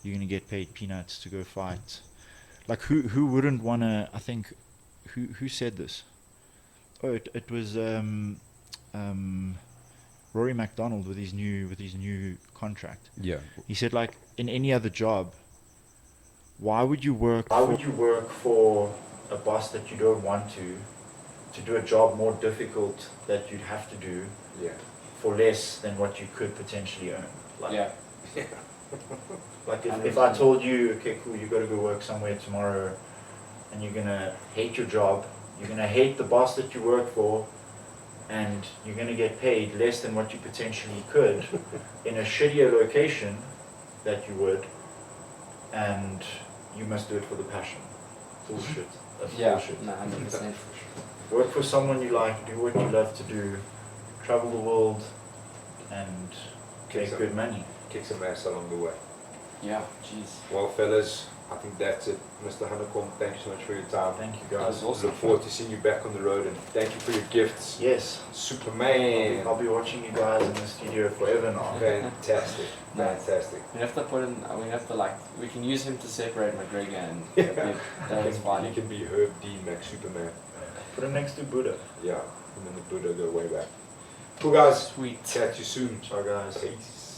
you're going to get paid peanuts to go fight. Like who wouldn't want to, I think, who said this? Oh, it was Rory McDonald with his new contract. Yeah. He said, like, in any other job, why would you work for a boss that you don't want to do a job more difficult that you'd have to do for less than what you could potentially earn? Like, like if I told you, okay, cool, you got to go work somewhere tomorrow, and you're gonna hate your job, you're gonna hate the boss that you work for, and you're gonna get paid less than what you potentially could in a shittier location that you would, and you must do it for the passion. Bullshit. That's bullshit. No, 100%. Work for someone you like, do what you love to do, travel the world, and make good money. Kick some ass along the way. Yeah, jeez. Well, fellas, I think that's it. Mr. Hanekom, thanks so much for your time. Thank you, That guys. was awesome. Look forward to seeing you back on the road, and thank you for your gifts. Yes. Superman. I'll be watching you guys in the studio forever now. Fantastic. Fantastic. We have to put in, we have to like, we can use him to separate McGregor and that was He fine. can be Herb D. Mac Superman. Put him next to Buddha. Yeah, him and the Buddha go way back. Cool, guys. Sweet. Catch you soon. Ciao, guys. Peace.